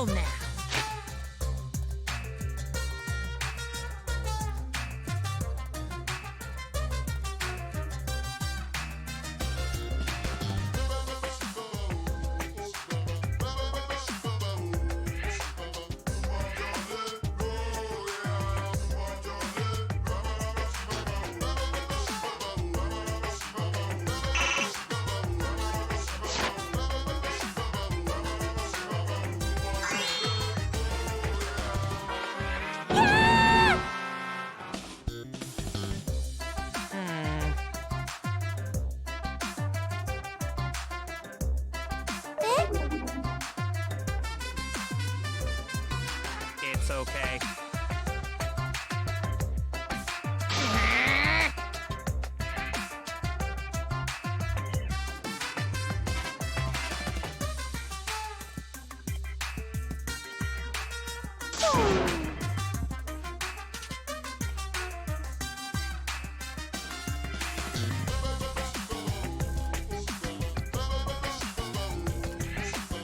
trial now. It's okay.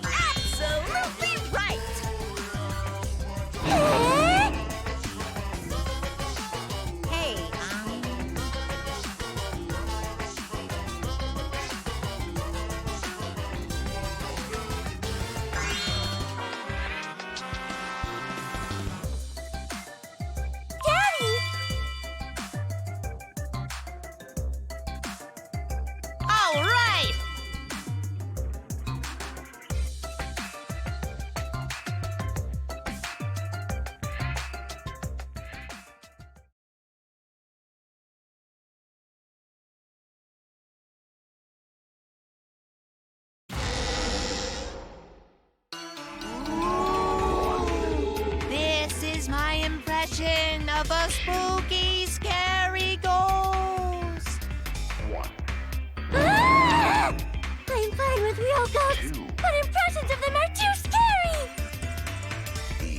Absolutely right! Hey, Daddy! all right! This is my impression of a spooky, scary ghost. Ah! I'm fine with real ghosts, but impressions of them are too scary!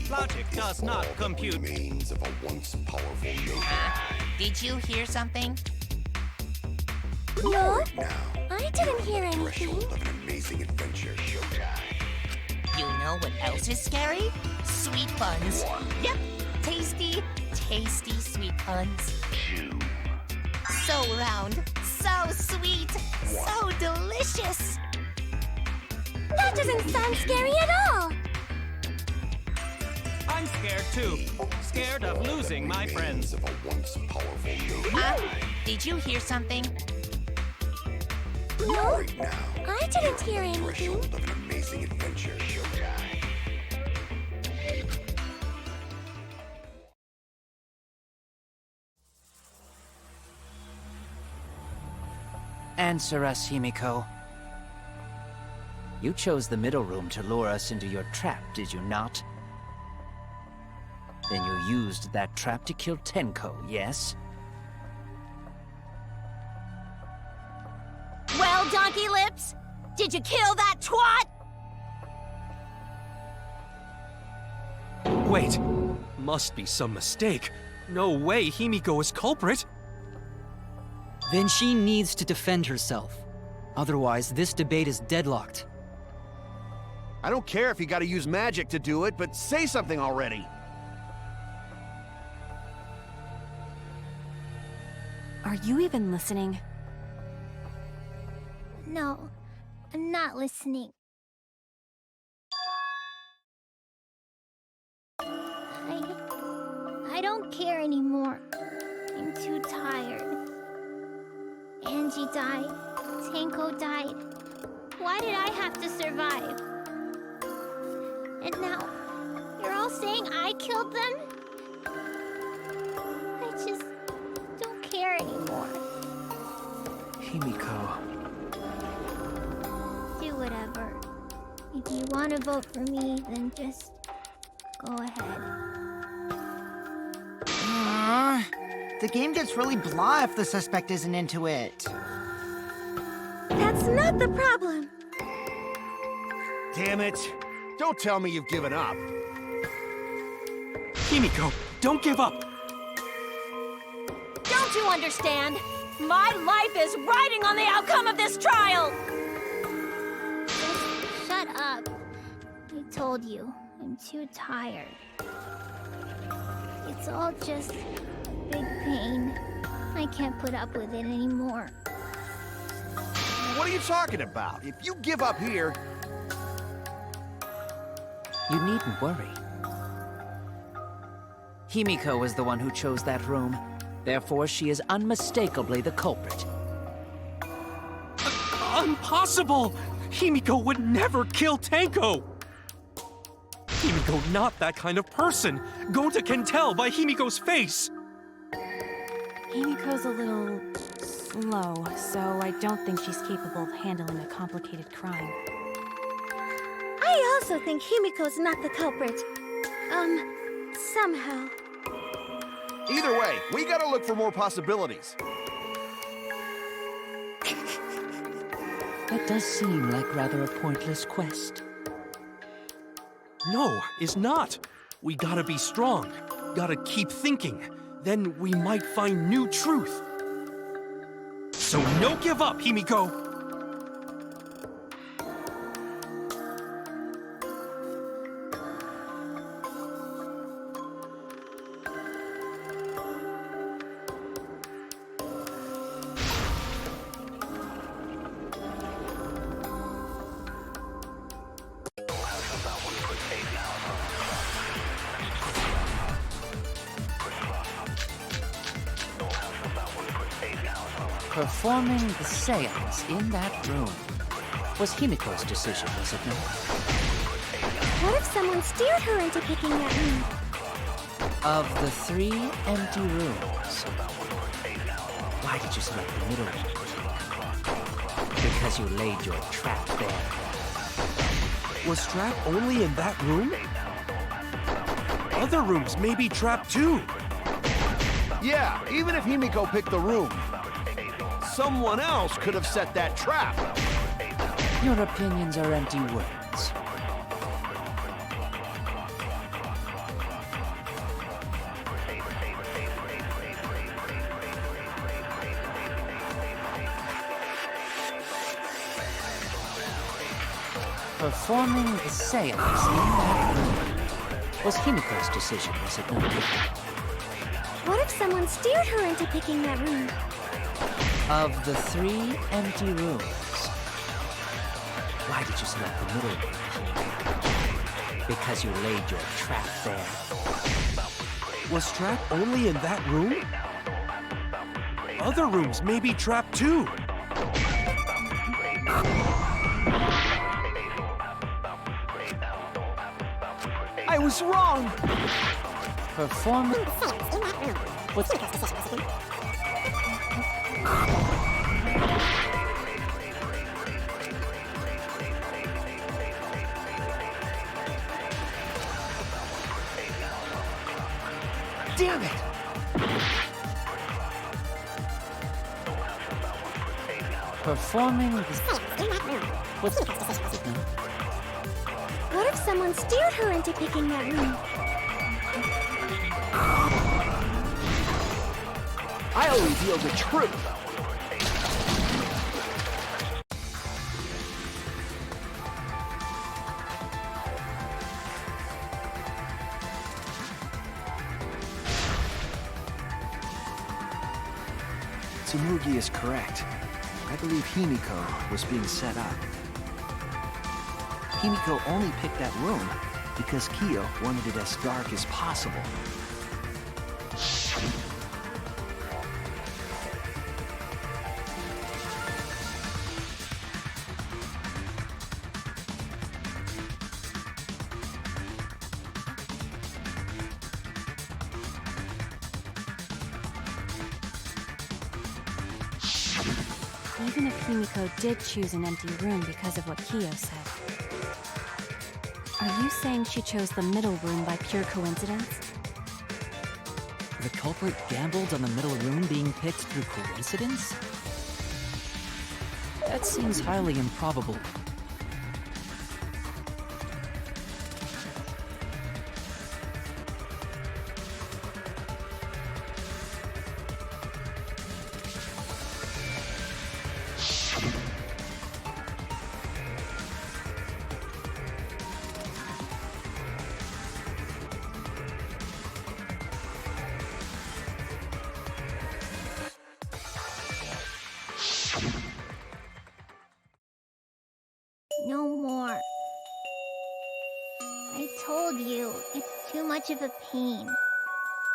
Logic does not compute. Remains of a once powerful noble. Did you hear something? No, Now, I didn't hear anything. threshold of an amazing adventure showtime. You know what else is scary? Sweet buns. Yep, tasty, tasty sweet buns. So round, so sweet, so delicious. That doesn't sound scary at all! I'm scared too. Scared of losing my friends. Remains of a once powerful noble. Did you hear something? No, Right now, I didn't hear anything. threshold of an amazing adventure showtime. Answer us, Himiko. You chose the middle room to lure us into your trap, did you not? Then you used that trap to kill Tenko, yes? Well, Donkey Lips, did you kill that twat? Wait, must be some mistake. No way Himiko is culprit. Then she needs to defend herself. Otherwise, this debate is deadlocked. I don't care if you gotta use magic to do it, but say something already. Are you even listening? No, I'm not listening. I don't care anymore. I'm too tired. Angie died. Tenko died. Why did I have to survive? And now, you're all saying I killed them? I just don't care anymore. Himiko. Do whatever. If you want to vote for me, then just go ahead. The game gets really blah if the suspect isn't into it. That's not the problem. Damn it. Don't tell me you've given up. Himiko, don't give up. Don't you understand? My life is riding on the outcome of this trial! Just shut up. I told you. I'm too tired. It's all just big pain. I can't put up with it anymore. What are you talking about? If you give up here... You needn't worry. Himiko was the one who chose that room. Therefore, she is unmistakably the culprit. Impossible! Himiko would never kill Tenko! Himiko not that kind of person! Gonta can tell by Himiko's face! Himiko's a little slow, so I don't think she's capable of handling a complicated crime. I also think Himiko's not the culprit. Somehow. Either way, we gotta look for more possibilities. That does seem like rather a pointless quest. No, it's not. We gotta be strong. Gotta keep thinking. Then we might find new truth. So no give up, Himiko! Performing the seance in that room was Himiko's decision, was it not? What if someone steered her into picking that room? Of the 3 empty rooms, why did you select the middle one? Because you laid your trap there. Was trap only in that room? Other rooms may be trapped too. Yeah, even if Himiko picked the room, someone else could have set that trap. Your opinions are empty words. Performing the seance in that room was Himiko's decision, was it not? What if someone steered her into picking that room? Of the 3 empty rooms, why did you select the middle one? Because you laid your trap there. Was trap only in that room? Other rooms may be trapped too. I was wrong! Performance was... Damn it! Performing the... was... What if someone steered her into picking that room? I'll reveal the truth! Tsumugi is correct. I believe Himiko was being set up. Himiko only picked that room because Kiyo wanted it as dark as possible. Even if Himiko did choose an empty room because of what Kiyo said, are you saying she chose the middle room by pure coincidence? The culprit gambled on the middle room being picked through coincidence? That seems highly improbable. No more. I told you, it's too much of a pain.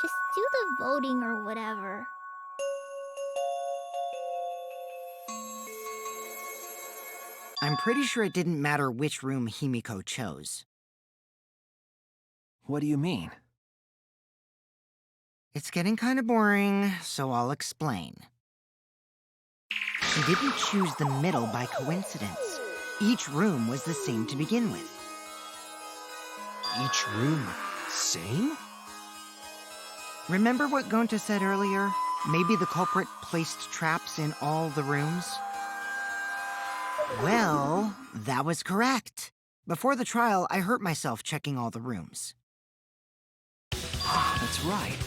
Just do the voting or whatever. I'm pretty sure it didn't matter which room Himiko chose. What do you mean? It's getting kind of boring, so I'll explain. She didn't choose the middle by coincidence. Each room was the same to begin with. Each room, same? Remember what Gonta said earlier? Maybe the culprit placed traps in all the rooms? Well, that was correct. Before the trial, I hurt myself checking all the rooms. Ah, that's right.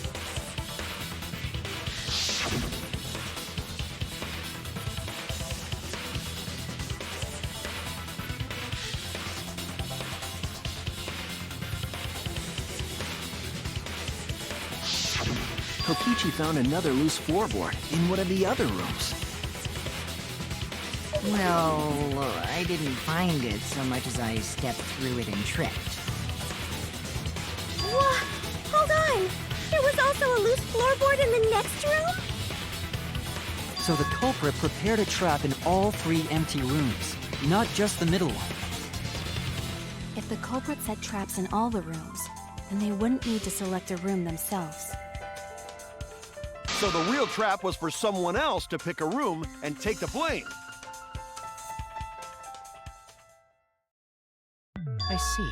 Kokichi found another loose floorboard in one of the other rooms. Well, I didn't find it so much as I stepped through it and tripped. What? Hold on! There was also a loose floorboard in the next room? So the culprit prepared a trap in all 3 empty rooms, not just the middle one. If the culprit set traps in all the rooms, then they wouldn't need to select a room themselves. So the real trap was for someone else to pick a room and take the blame. I see.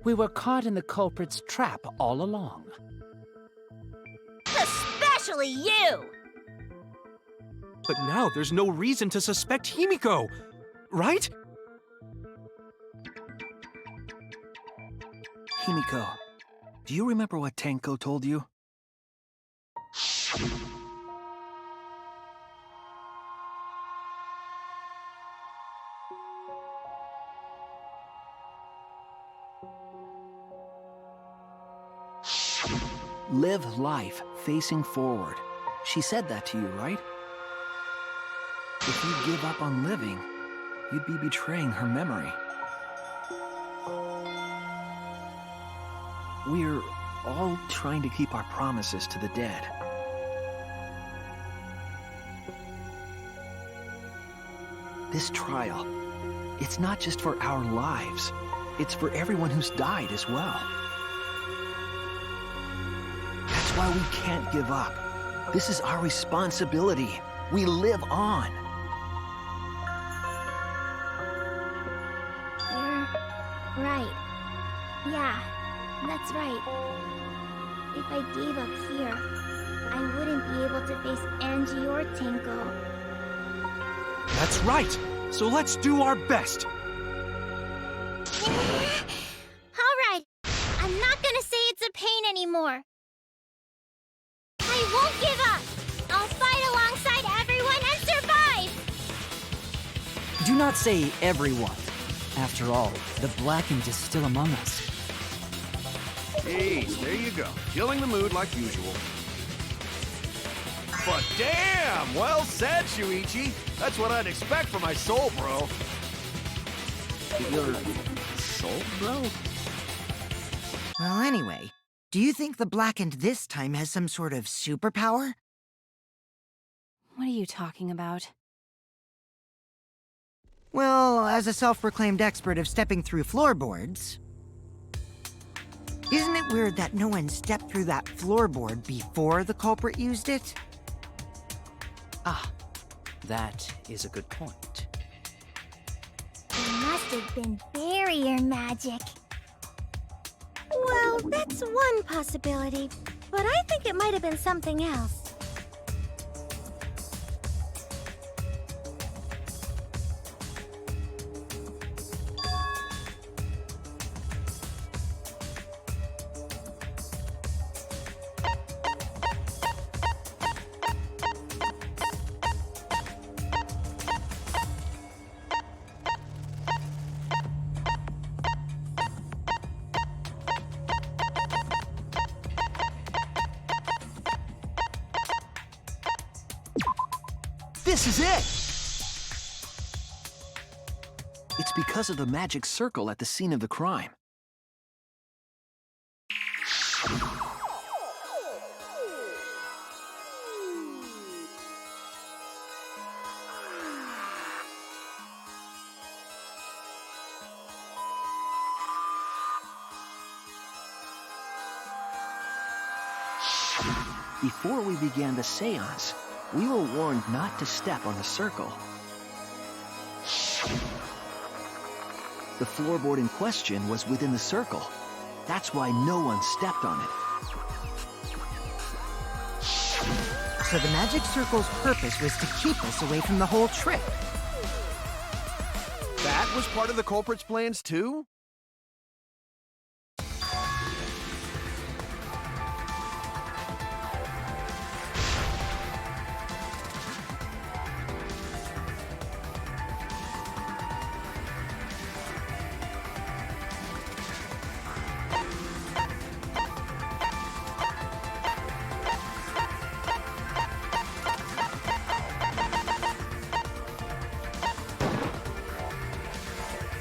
We were caught in the culprit's trap all along. Especially you! But now there's no reason to suspect Himiko, right? Himiko, do you remember what Tenko told you? Live life facing forward. She said that to you, right? If you give up on living, you'd be betraying her memory. We're all trying to keep our promises to the dead. This trial, it's not just for our lives. It's for everyone who's died as well. That's why we can't give up. This is our responsibility. We live on. You're right. Yeah, that's right. If I gave up here, I wouldn't be able to face Angie or Tenko. That's right. So let's do our best. Alright, I'm not gonna say it's a pain anymore. I won't give up! I'll fight alongside everyone and survive! Do not say everyone. After all, the Blackened is still among us. Jeez, there you go. Killing the mood like usual. But damn! Well said, Shuichi. That's what I'd expect from my soul, bro. Your soul, bro? Well, anyway, do you think the Blackened this time has some sort of superpower? What are you talking about? Well, as a self-proclaimed expert of stepping through floorboards, isn't it weird that no one stepped through that floorboard before the culprit used it? Ah, that is a good point. It must have been barrier magic. Well, that's one possibility, but I think it might have been something else. This is it! It's because of the magic circle at the scene of the crime. Before we began the seance, we were warned not to step on the circle. The floorboard in question was within the circle. That's why no one stepped on it. So the magic circle's purpose was to keep us away from the whole trick. That was part of the culprit's plans too?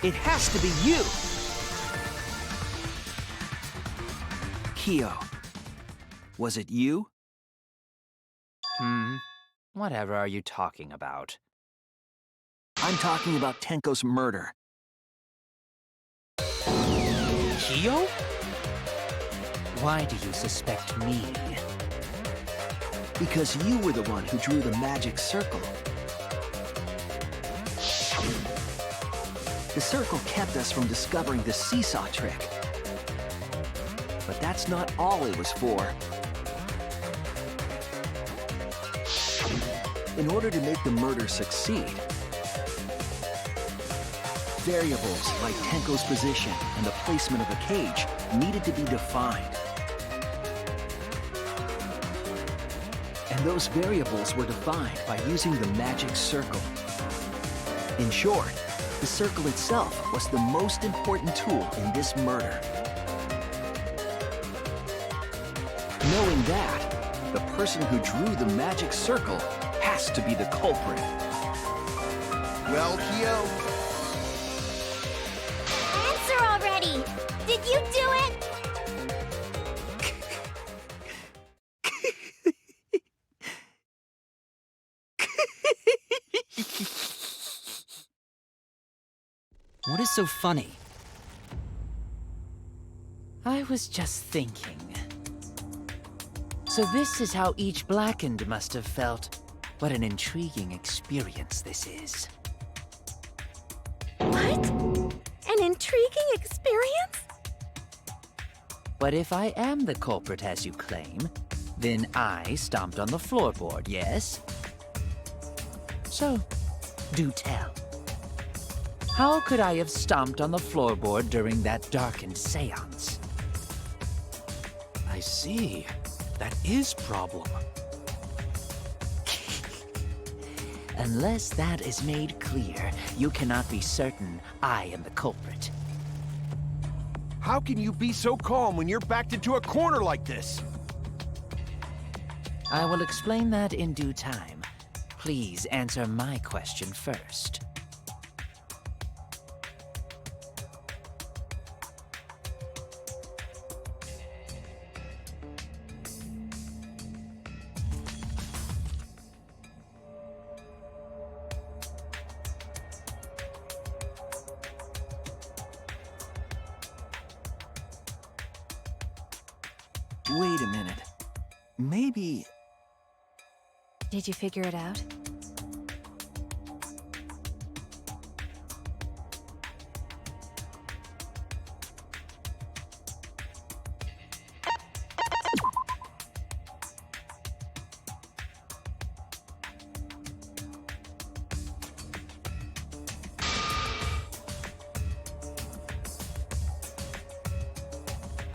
It has to be you! Kyo, was it you? Whatever are you talking about? I'm talking about Tenko's murder. Kyo? Why do you suspect me? Because you were the one who drew the magic circle. The circle kept us from discovering the seesaw trick. But that's not all it was for. In order to make the murder succeed, variables like Tenko's position and the placement of the cage needed to be defined. And those variables were defined by using the magic circle. In short, the circle itself was the most important tool in this murder. Knowing that, the person who drew the magic circle has to be the culprit. Well, Kyo, Answer already! Did you do it? What is so funny? I was just thinking. So this is how each Blackened must have felt. What an intriguing experience this is. What? An intriguing experience? But if I am the culprit as you claim, then I stomped on the floorboard, yes? So, do tell. How could I have stomped on the floorboard during that darkened seance? I see. That is problem. Unless that is made clear, you cannot be certain I am the culprit. how can you be so calm when you're backed into a corner like this? I will explain that in due time. Please answer my question first. Wait a minute. Maybe... Did you figure it out?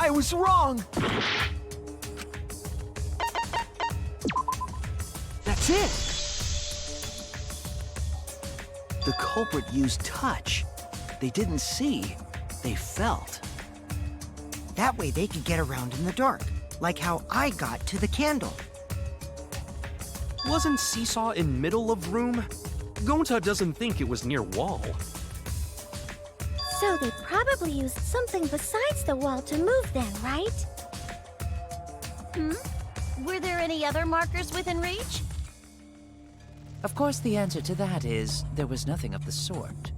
I was wrong! That's it! The culprit used touch. They didn't see, they felt. That way they could get around in the dark, like how I got to the candle. Wasn't Seesaw in middle of room? Gonta doesn't think it was near wall. So they probably used something besides the wall to move then, right? Were there any other markers within reach? Of course, the answer to that is there was nothing of the sort.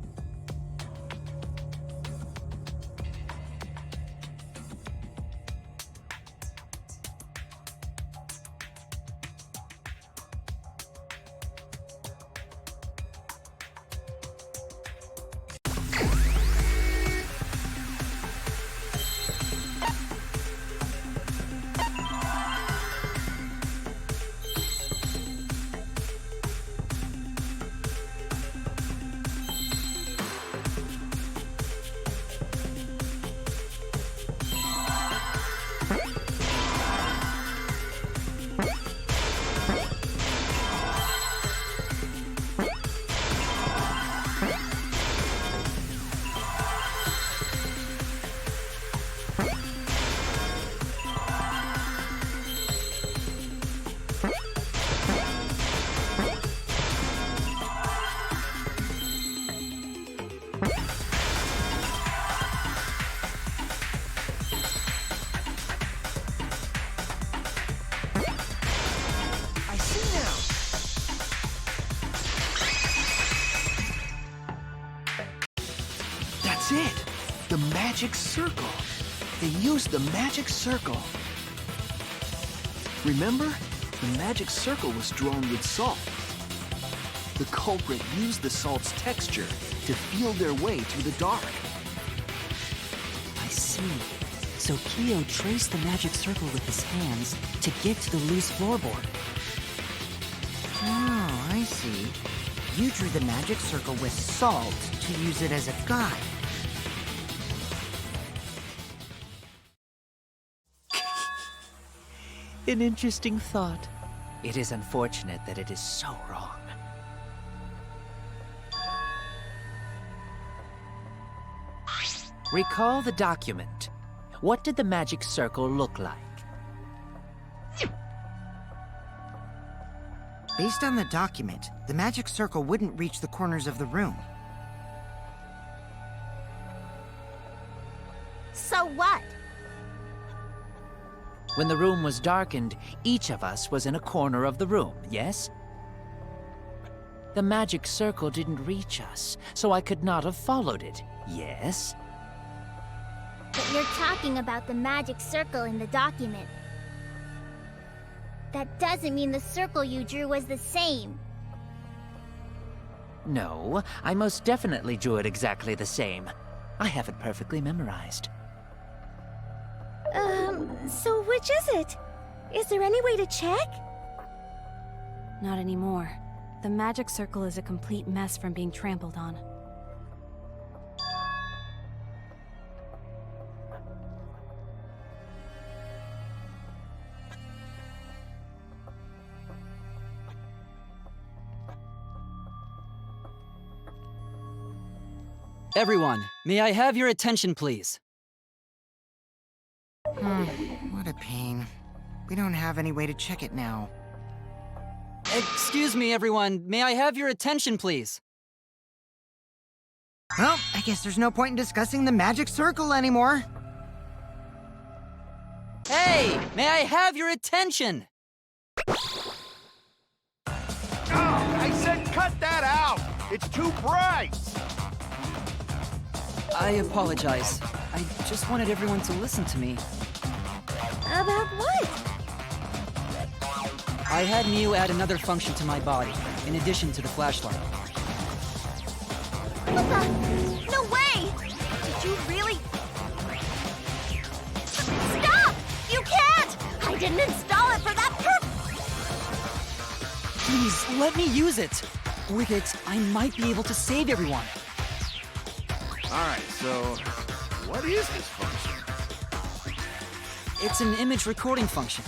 That's it! The magic circle. They used the magic circle. Remember? The magic circle was drawn with salt. The culprit used the salt's texture to feel their way through the dark. I see. So Kyo traced the magic circle with his hands to get to the loose floorboard. Oh, I see. You drew the magic circle with salt to use it as a guide. An interesting thought. It is unfortunate that it is so wrong. Recall the document. What did the magic circle look like? Based on the document, the magic circle wouldn't reach the corners of the room. So what? When the room was darkened, each of us was in a corner of the room, yes? The magic circle didn't reach us, so I could not have followed it, yes? But you're talking about the magic circle in the document. That doesn't mean the circle you drew was the same. No, I most definitely drew it exactly the same. I have it perfectly memorized. So which is it? Is there any way to check? Not anymore. The magic circle is a complete mess from being trampled on. Everyone, may I have your attention, please? What a pain. We don't have any way to check it now. Excuse me, everyone. May I have your attention, please? Well, I guess there's no point in discussing the magic circle anymore. Hey! May I have your attention? Oh, I said cut that out! It's too bright! I apologize. I just wanted everyone to listen to me. About what? I had Miu add another function to my body, in addition to the flashlight. What the? No way! Did you really? Stop! You can't! I didn't install it for that purpose! Please, let me use it! With it, I might be able to save everyone. Alright, so what is this function? It's an image recording function.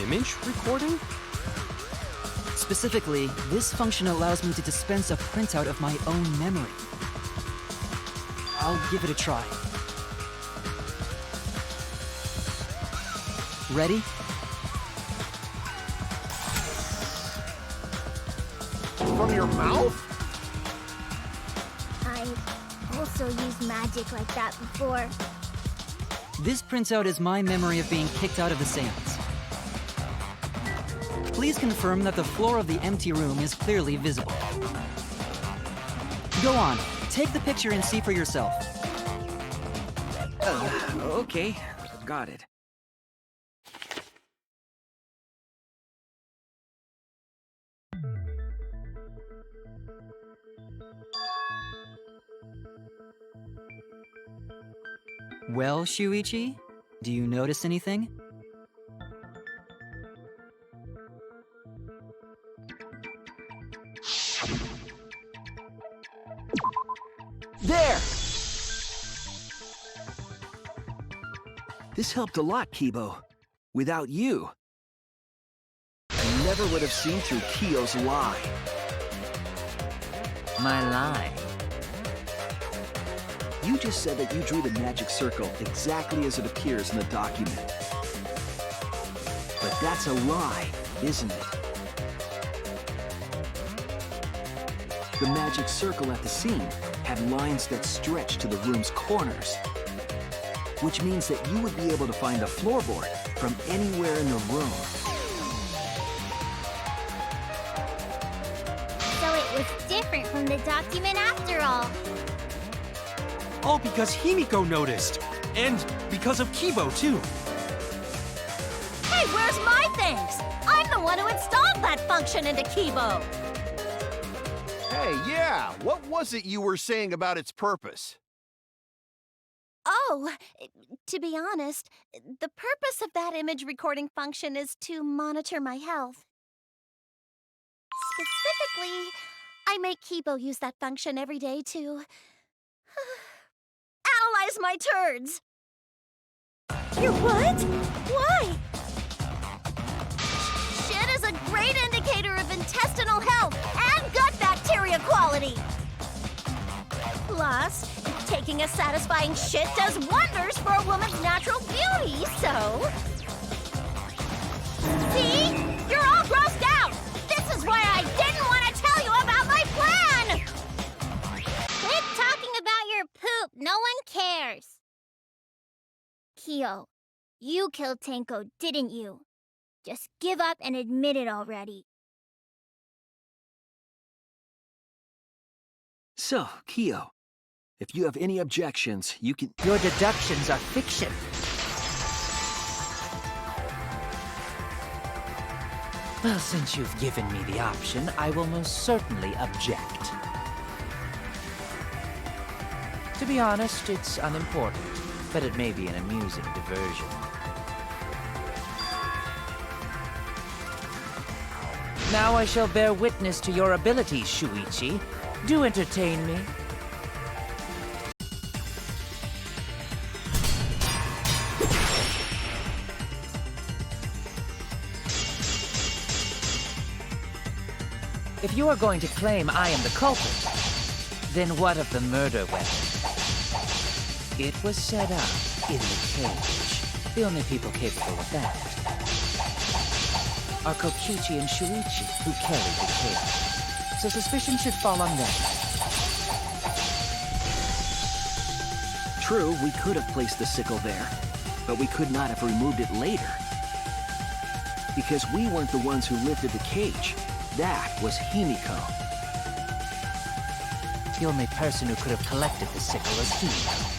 Image recording? Specifically, this function allows me to dispense a printout of my own memory. I'll give it a try. Ready? From your mouth? also used magic like that before. This printout is my memory of being kicked out of the seance. Please confirm that the floor of the empty room is clearly visible. Go on, take the picture and see for yourself. Okay, got it. Well, Shuichi, do you notice anything? There! This helped a lot, Kibo. Without you, I never would have seen through Kyo's lie. My lie? You just said that you drew the magic circle exactly as it appears in the document. But that's a lie, isn't it? The magic circle at the scene had lines that stretched to the room's corners, which means that you would be able to find the floorboard from anywhere in the room. So it was different from the document after all. All because Himiko noticed. And because of Kibo, too. Hey, where's my things? I'm the one who installed that function into Kibo. Hey, yeah, what was it you were saying about its purpose? Oh, to be honest, the purpose of that image recording function is to monitor my health. Specifically, I make Kibo use that function every day to analyze my turds. Your what? Why? Shit is a great indicator of intestinal health and gut bacteria quality. Plus, taking a satisfying shit does wonders for a woman's natural beauty, so... See? You're all grossed out! This is why I didn't want to tell you about my plan! Quit talking about your poop. No one cares. Kyo, you killed Tenko, didn't you? Just give up and admit it already. So, Kyo, if you have any objections, you can... Your deductions are fiction. Well, since you've given me the option, I will most certainly object. To be honest, it's unimportant, but it may be an amusing diversion. Now I shall bear witness to your abilities, Shuichi. Do entertain me. If you are going to claim I am the culprit, then what of the murder weapon? It was set up in the cage. The only people capable of that are Kokichi and Shuichi, who carried the cage. So suspicion should fall on them. True, we could have placed the sickle there, but we could not have removed it later. Because we weren't the ones who lifted the cage. That was Himiko. The only person who could have collected the sickle was Himiko.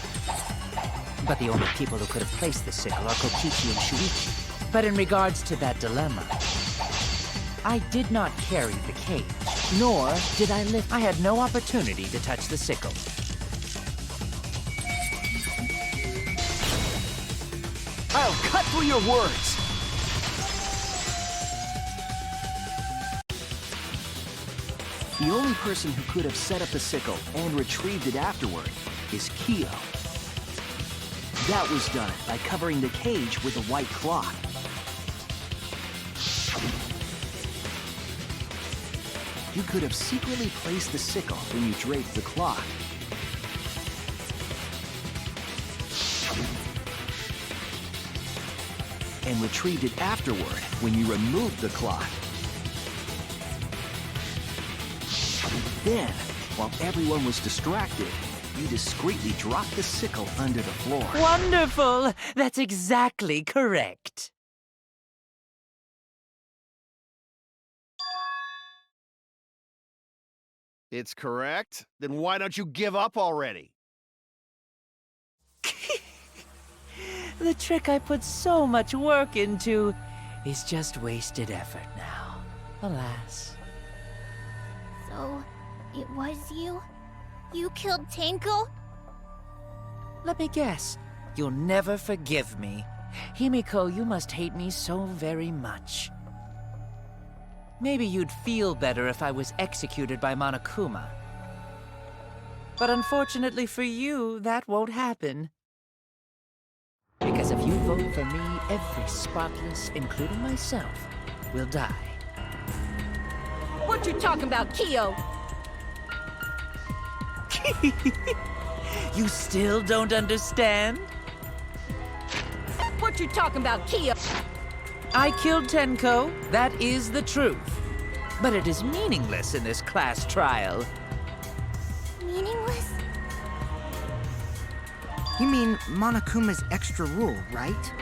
But the only people who could have placed the sickle are Kokichi and Shuichi. But in regards to that dilemma, I did not carry the cage, nor did I lift. I had no opportunity to touch the sickle. I'll cut through your words! The only person who could have set up the sickle and retrieved it afterward is Kyo. That was done by covering the cage with a white cloth. You could have secretly placed the sickle when you draped the cloth. And retrieved it afterward when you removed the cloth. Then, while everyone was distracted, you discreetly drop the sickle under the floor. Wonderful! That's exactly correct. It's correct? Then why don't you give up already? The trick I put so much work into is just wasted effort now. Alas. So, it was you? You killed Tenko? Let me guess. You'll never forgive me. Himiko, you must hate me so very much. Maybe you'd feel better if I was executed by Monokuma. But unfortunately for you, that won't happen. Because if you vote for me, every spotless, including myself, will die. What you talking about, Kyo? You still don't understand? What you talking about, Kyo? I killed Tenko, that is the truth. But it is meaningless in this class trial. Meaningless? You mean Monokuma's extra rule, right?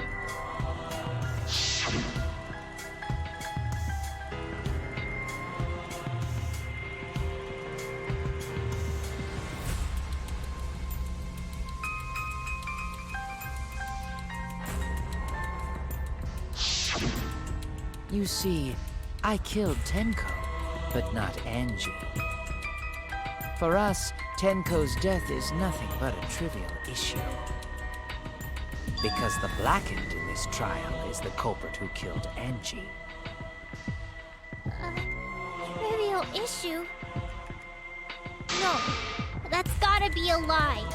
You see, I killed Tenko, but not Angie. For us, Tenko's death is nothing but a trivial issue. Because the Blackened in this trial is the culprit who killed Angie. Trivial issue? No, that's gotta be a lie.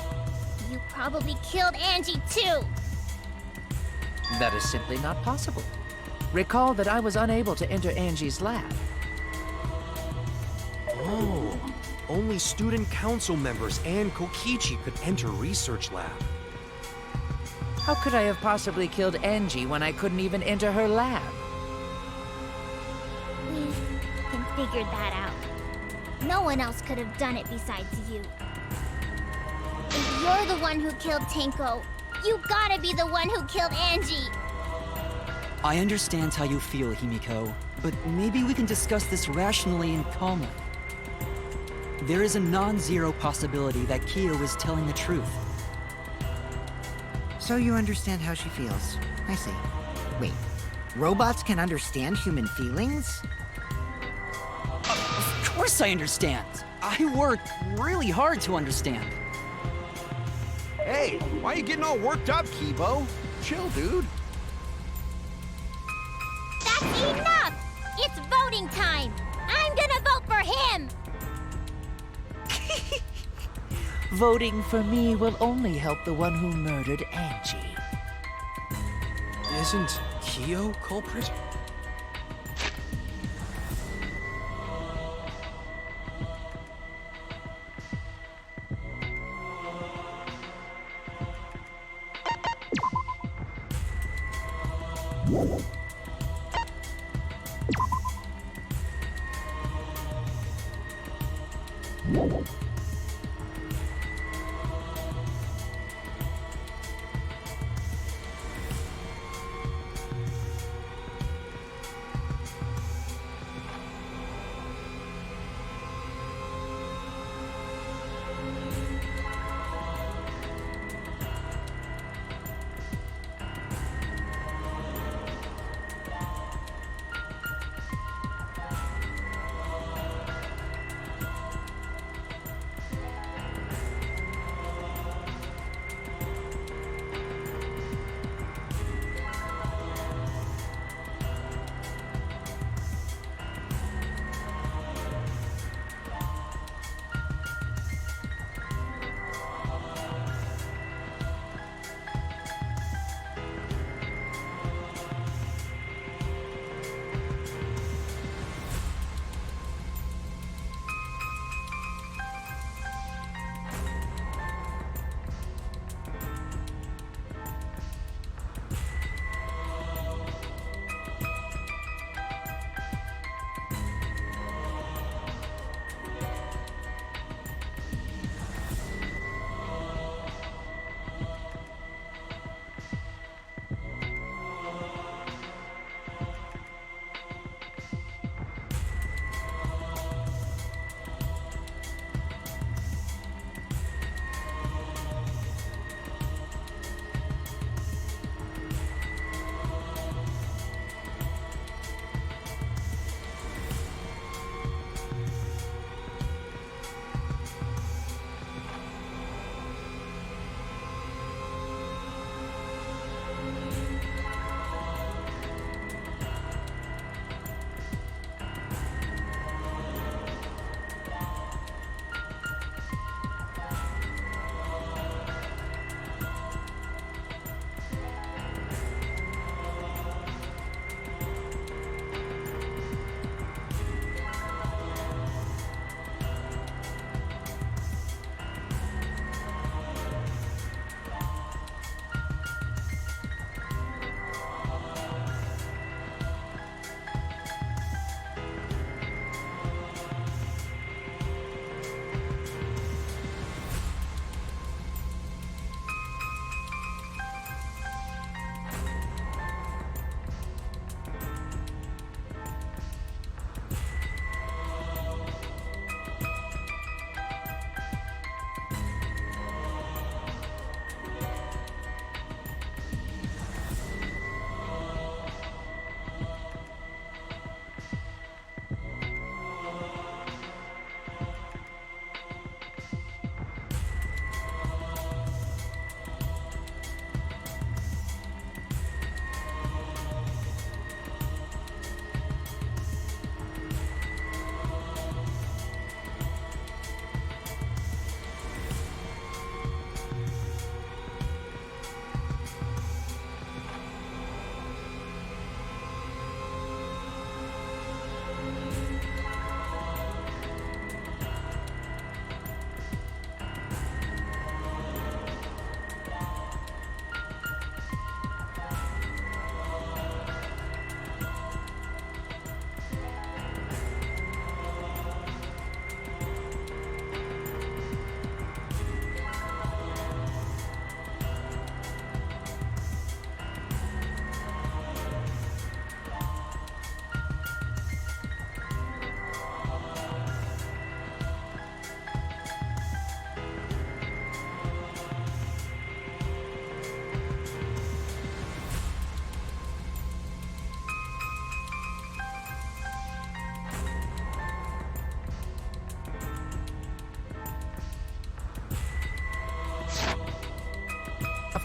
You probably killed Angie too. That is simply not possible. Recall that I was unable to enter Angie's lab. Oh, only student council members and Kokichi could enter research lab. How could I have possibly killed Angie when I couldn't even enter her lab? We can figure that out. No one else could have done it besides you. If you're the one who killed Tenko, you gotta be the one who killed Angie. I understand how you feel, Himiko, but maybe we can discuss this rationally and calmly. There is a non-zero possibility that Kyo is telling the truth. So you understand how she feels. I see. Wait, robots can understand human feelings? Of course I understand. I worked really hard to understand. Hey, why are you getting all worked up, Kibo? Chill, dude. That's enough! It's voting time! I'm gonna vote for him! Voting for me will only help the one who murdered Angie. Isn't Kyo culprit?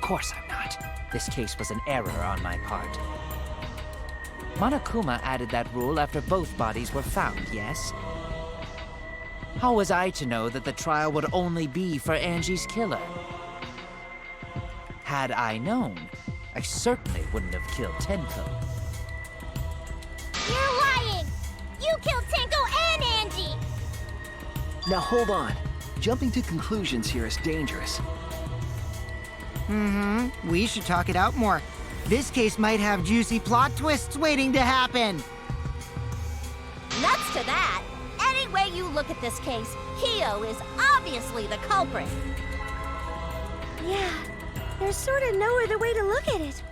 course I'm not. This case was an error on my part. Monokuma added that rule after both bodies were found, yes? How was I to know that the trial would only be for Angie's killer? Had I known, I certainly wouldn't have killed Tenko. You're lying! You killed Tenko and Angie! Now hold on. Jumping to conclusions here is dangerous. We should talk it out more. This case might have juicy plot twists waiting to happen. Nuts to that! Any way you look at this case, Kyo is obviously the culprit. Yeah, there's sort of no other way to look at it.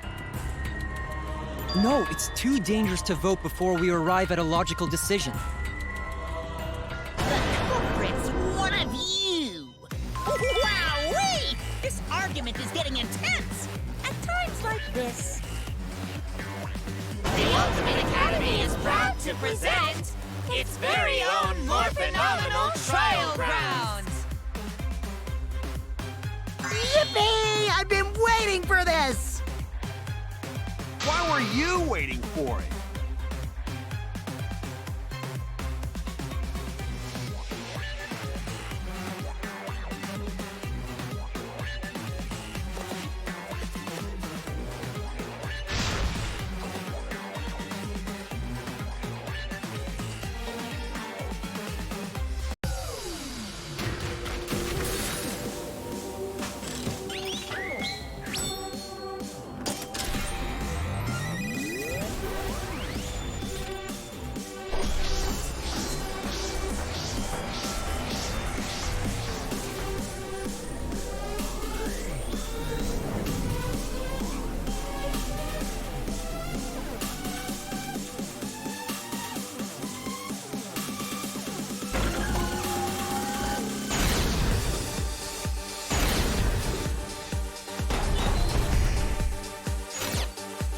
No, it's too dangerous to vote before we arrive at a logical decision. The culprit's one of you! Wowee! This argument is getting intense! At times like this. The Ultimate Academy is proud to present its very own more phenomenal trial grounds! Yippee! I've been waiting for this! Why were you waiting for it?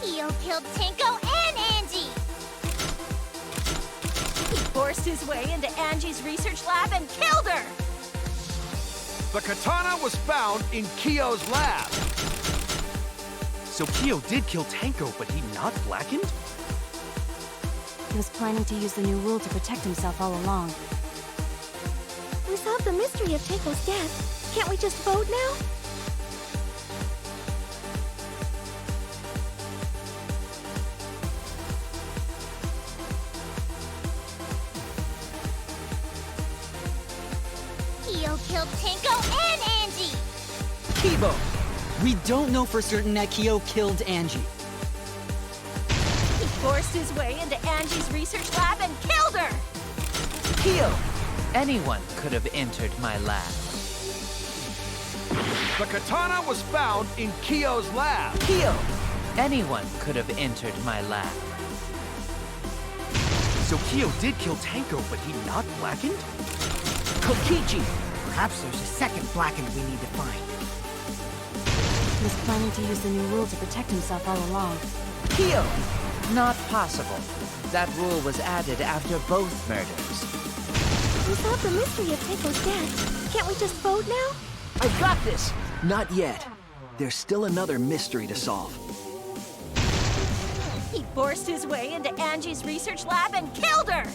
Kyo killed Tenko and Angie! He forced his way into Angie's research lab and killed her! The katana was found in Kyo's lab. So Kyo did kill Tenko, but he not blackened? He was planning to use the new rule to protect himself all along. We solved the mystery of Tenko's death. Can't we just vote now? Kyo killed Tenko and Angie! Kibo! We don't know for certain that Kyo killed Angie. He forced his way into Angie's research lab and killed her! Kyo! Anyone could have entered my lab. The katana was found in Kyo's lab. Kyo! Anyone could have entered my lab. So Kyo did kill Tenko, but he not blackened? Kokichi! Perhaps there's a second blackened we need to find. He was planning to use the new rule to protect himself all along. Kyo! Not possible. That rule was added after both murders. We solved the mystery of Tenko's death. Can't we just vote now? I've got this! Not yet. There's still another mystery to solve. He forced his way into Angie's research lab and killed her!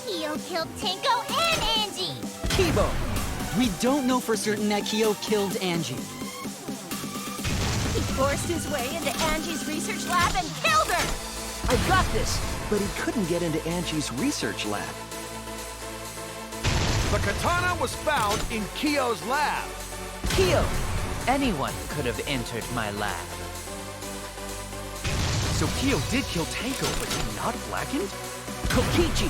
Kyo killed Tenko and Angie! Kibo! We don't know for certain that Kyo killed Angie. He forced his way into Angie's research lab and killed her! I've got this! But he couldn't get into Angie's research lab. The katana was found in Kyo's lab. Kyo! Anyone could have entered my lab. So Kyo did kill Tenko, but he not blackened? Kokichi!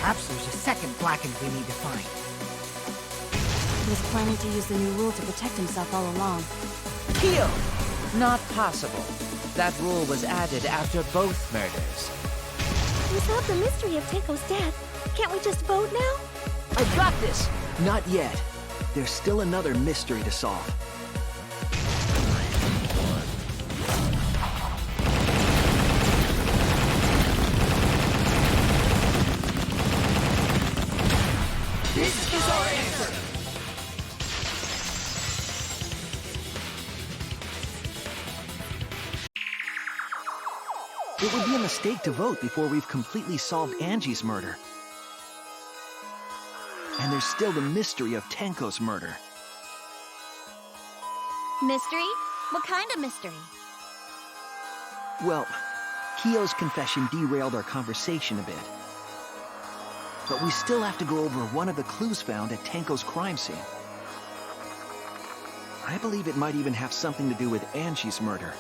Perhaps there's a second blackened we need to find. He was planning to use the new rule to protect himself all along. Kyo! Not possible. That rule was added after both murders. We solved the mystery of Tenko's death. Can't we just vote now? I've got this! Not yet. There's still another mystery to solve. It would be a mistake to vote before we've completely solved Angie's murder. And there's still the mystery of Tenko's murder. Mystery? What kind of mystery? Well, Kiyo's confession derailed our conversation a bit. But we still have to go over one of the clues found at Tenko's crime scene. I believe it might even have something to do with Angie's murder.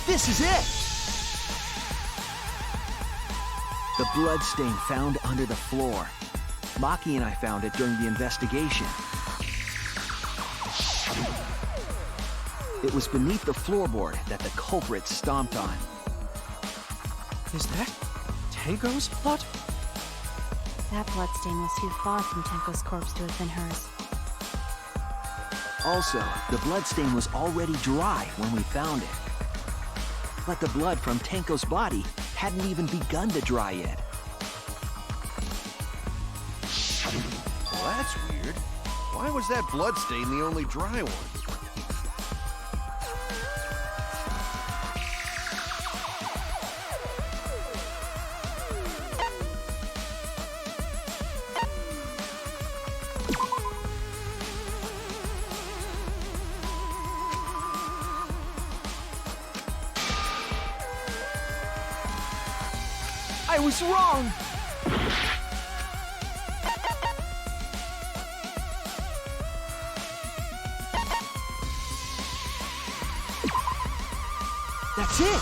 This is it! The bloodstain found under the floor. Maki and I found it during the investigation. It was beneath the floorboard that the culprit stomped on. Is that Tenko's blood? That bloodstain was too far from Tenko's corpse to have been hers. Also, the bloodstain was already dry when we found it. But the blood from Tenko's body hadn't even begun to dry yet. Well, that's weird. Why was that bloodstain the only dry one? I was wrong! That's it!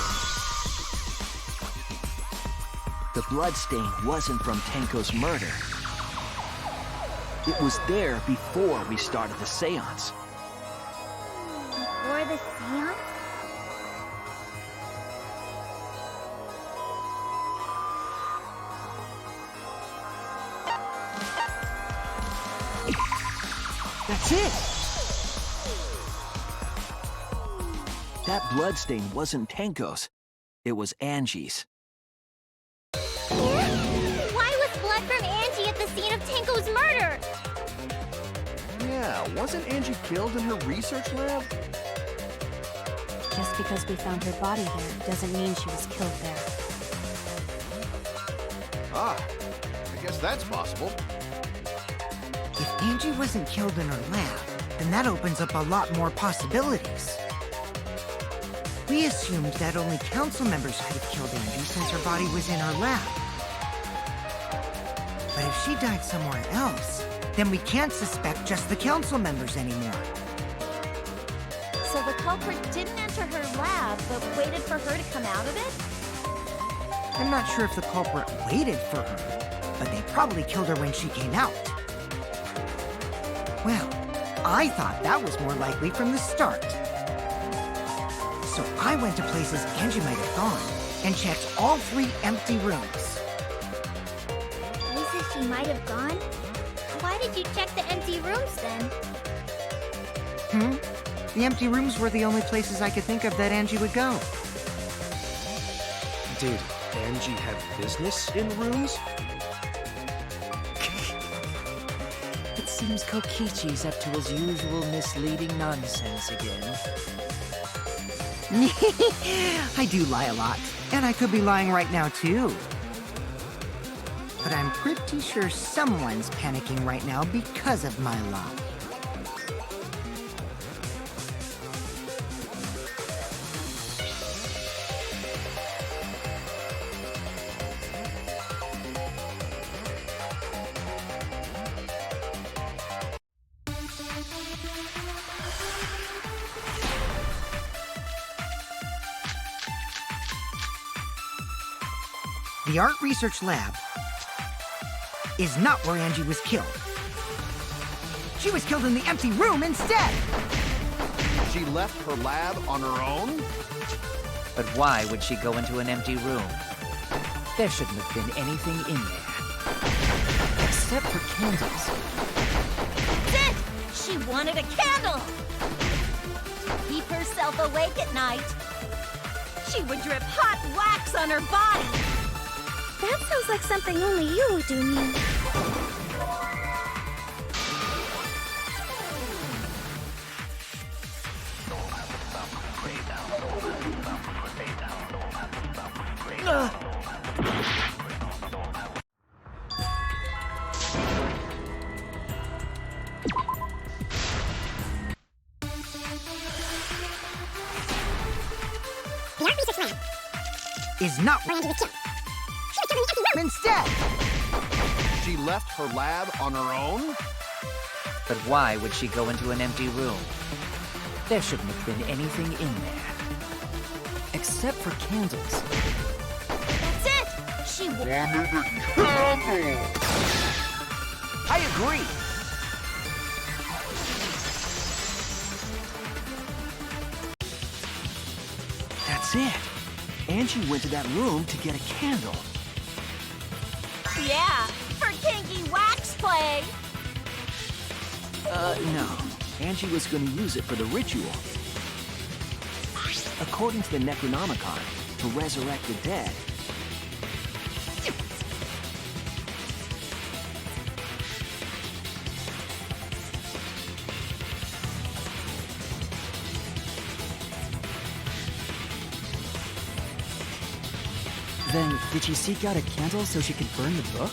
The bloodstain wasn't from Tenko's murder. It was there before we started the seance. Before the seance? That's it! That bloodstain wasn't Tenko's. It was Angie's. Why was blood from Angie at the scene of Tenko's murder? Yeah, wasn't Angie killed in her research lab? Just because we found her body there doesn't mean she was killed there. Ah, I guess that's possible. If Angie wasn't killed in her lab, then that opens up a lot more possibilities. We assumed that only council members could have killed Angie since her body was in her lab. But if she died somewhere else, then we can't suspect just the council members anymore. So the culprit didn't enter her lab, but waited for her to come out of it? I'm not sure if the culprit waited for her, but they probably killed her when she came out. Well, I thought that was more likely from the start. So I went to places Angie might have gone and checked all 3 empty rooms. Places she might have gone? Why did you check the empty rooms then? The empty rooms were the only places I could think of that Angie would go. Did Angie have business in rooms? It seems Kokichi's up to his usual misleading nonsense again. I do lie a lot, and I could be lying right now too. But I'm pretty sure someone's panicking right now because of my lie. The art research lab is not where Angie was killed. She was killed in the empty room instead! She left her lab on her own? But why would she go into an empty room? There shouldn't have been anything in there. Except for candles. That's it! She wanted a candle! To keep herself awake at night. She would drip hot wax on her body. That sounds like something only you would do, Mia. The art research lab is not where Angie was killed. She was killed in the empty room instead. She left her lab on her own? But why would she go into an empty room? There shouldn't have been anything in there. Except for candles. That's it! She wanted a candle! I agree. That's it. Angie went to that room to get a candle. Yeah, for kinky wax play. No. Angie was going to use it for the ritual. According to the Necronomicon, to resurrect the dead. Then, did she seek out a candle so she could burn the book?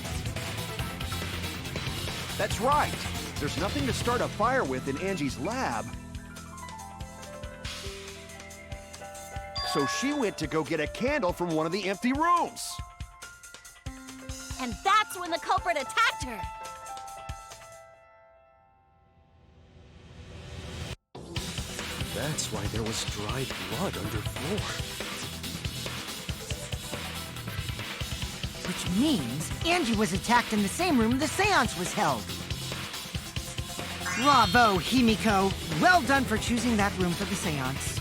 That's right. There's nothing to start a fire with in Angie's lab. So she went to go get a candle from one of the empty rooms. And that's when the culprit attacked her. That's why there was dried blood underfloor. Which means Angie was attacked in the same room the seance was held. Bravo, Himiko. Well done for choosing that room for the seance.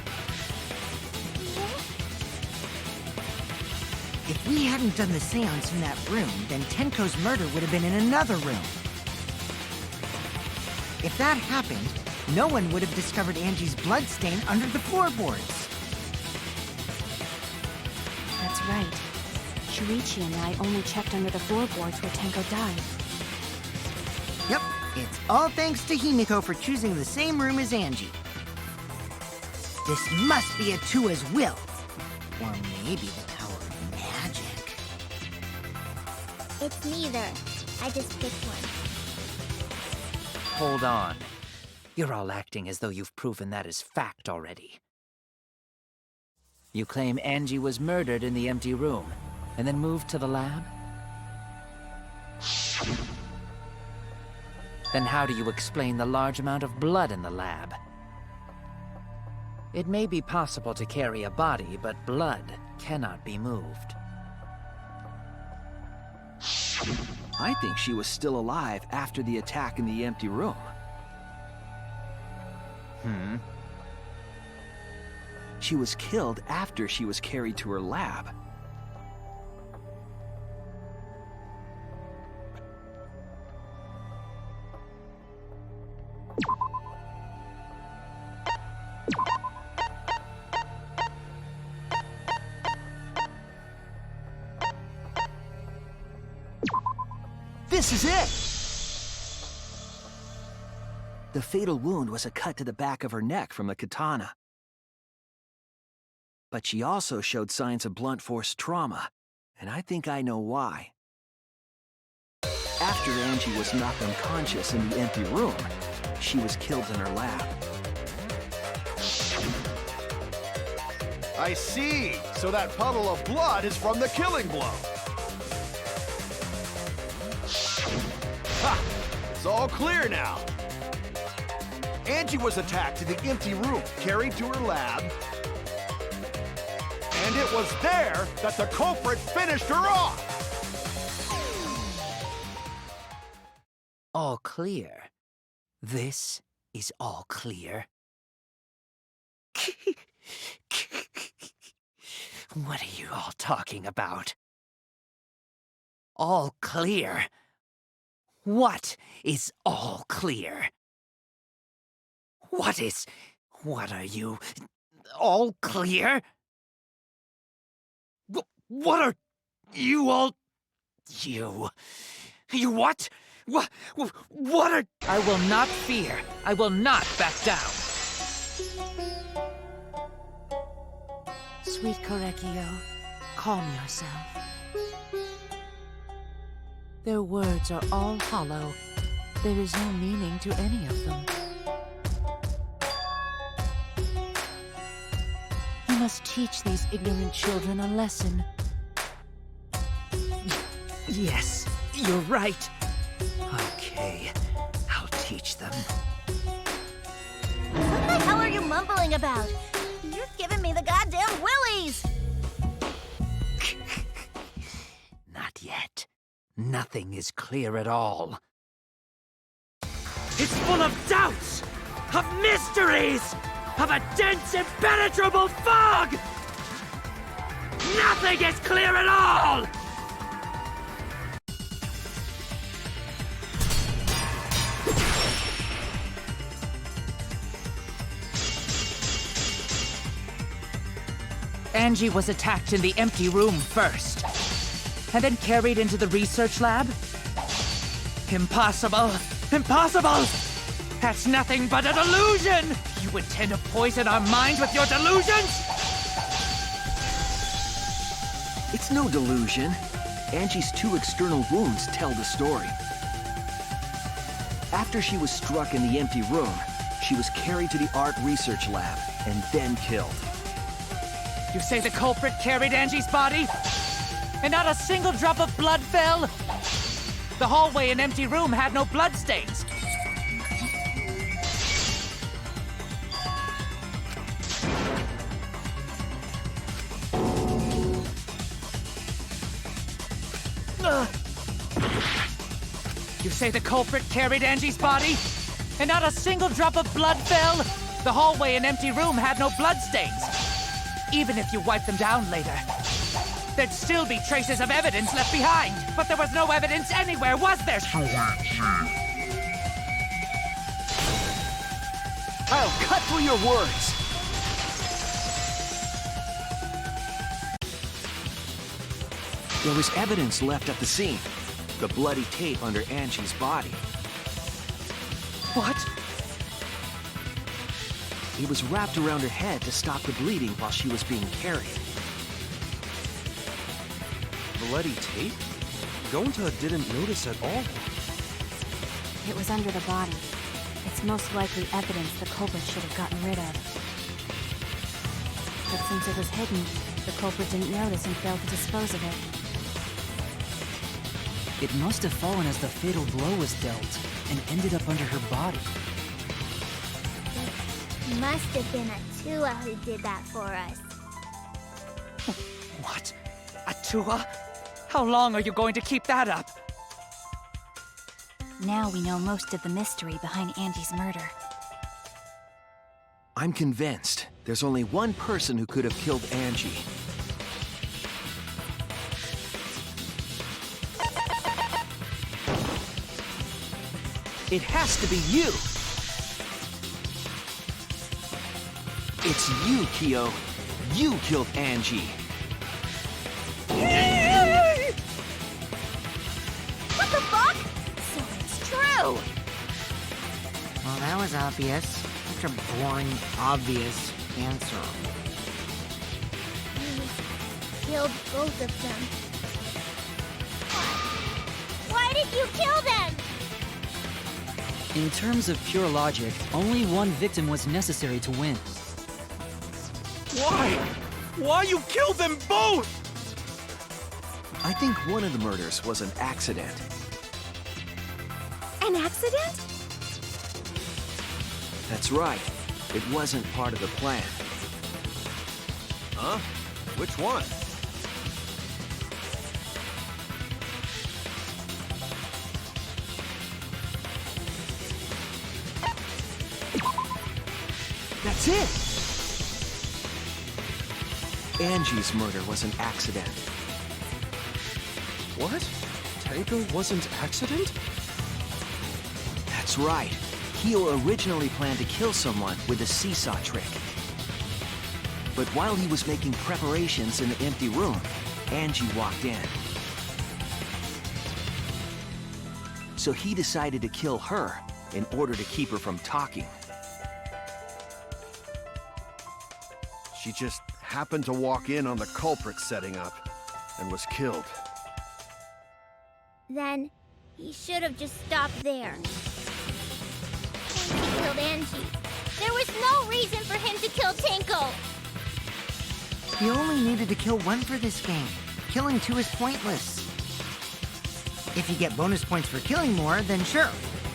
If we hadn't done the seance in that room, then Tenko's murder would have been in another room. If that happened, no one would have discovered Angie's bloodstain under the floorboards. That's right. Shuichi and I only checked under the floorboards where Tenko died. Yep, it's all thanks to Himiko for choosing the same room as Angie. This must be Atua's will. Or maybe the power of magic. It's neither. I just picked one. Hold on. You're all acting as though you've proven that as fact already. You claim Angie was murdered in the empty room, and then moved to the lab? Then how do you explain the large amount of blood in the lab? It may be possible to carry a body, but blood cannot be moved. I think she was still alive after the attack in the empty room. She was killed after she was carried to her lab. This is it! The fatal wound was a cut to the back of her neck from the katana. But she also showed signs of blunt force trauma, and I think I know why. After Angie was knocked unconscious in the empty room, she was killed in her lab. I see. So that puddle of blood is from the killing blow. Ha! It's all clear now. Angie was attacked in the empty room, carried to her lab, and it was there that the culprit finished her off. All clear. This is all clear. What are you all talking about? All clear? What is all clear? What are you? All clear? What are you all? You what? What are? I will not fear. I will not back down. Sweet Korekio, calm yourself. Their words are all hollow. There is no meaning to any of them. You must teach these ignorant children a lesson. Yes, you're right. Okay, I'll teach them. What the hell are you mumbling about? You're giving me the goddamn willies! Not yet. Nothing is clear at all. It's full of doubts, of mysteries, of a dense, impenetrable fog! Nothing is clear at all! Angie was attacked in the empty room first, and then carried into the research lab? Impossible! Impossible! That's nothing but a delusion! You intend to poison our minds with your delusions? It's no delusion. Angie's 2 external wounds tell the story. After she was struck in the empty room, she was carried to the art research lab and then killed. You say the culprit carried Angie's body? And not a single drop of blood fell? The hallway and empty room had no bloodstains. You say the culprit carried Angie's body? And not a single drop of blood fell? The hallway and empty room had no bloodstains. Even if you wipe them down later, there'd still be traces of evidence left behind. But there was no evidence anywhere, was there? I'll cut through your words! There was evidence left at the scene. The bloody tape under Angie's body. What? It was wrapped around her head to stop the bleeding while she was being carried. Bloody tape? Gonta didn't notice at all. It was under the body. It's most likely evidence the culprit should have gotten rid of. But since it was hidden, the culprit didn't notice and failed to dispose of it. It must have fallen as the fatal blow was dealt, and ended up under her body. It must have been Atua who did that for us. What? Atua? How long are you going to keep that up? Now we know most of the mystery behind Angie's murder. I'm convinced there's only one person who could have killed Angie. It has to be you! It's you, Kyo. You killed Angie. What the fuck? So it's true! Well, that was obvious. Such a boring, obvious answer. You killed both of them. Why did you kill them? In terms of pure logic, only one victim was necessary to win. Why? Why you killed them both? I think one of the murders was an accident. An accident? That's right. It wasn't part of the plan. Huh? Which one? That's it! Angie's murder was an accident. What? Tango wasn't accident? That's right. Kyo originally planned to kill someone with a seesaw trick. But while he was making preparations in the empty room, Angie walked in. So he decided to kill her in order to keep her from talking. She just happened to walk in on the culprit setting up and was killed. Then he should have just stopped there. Once he killed Angie, there was no reason for him to kill Tinko. He only needed to kill one for this game. Killing two is pointless. If you get bonus points for killing more, then sure.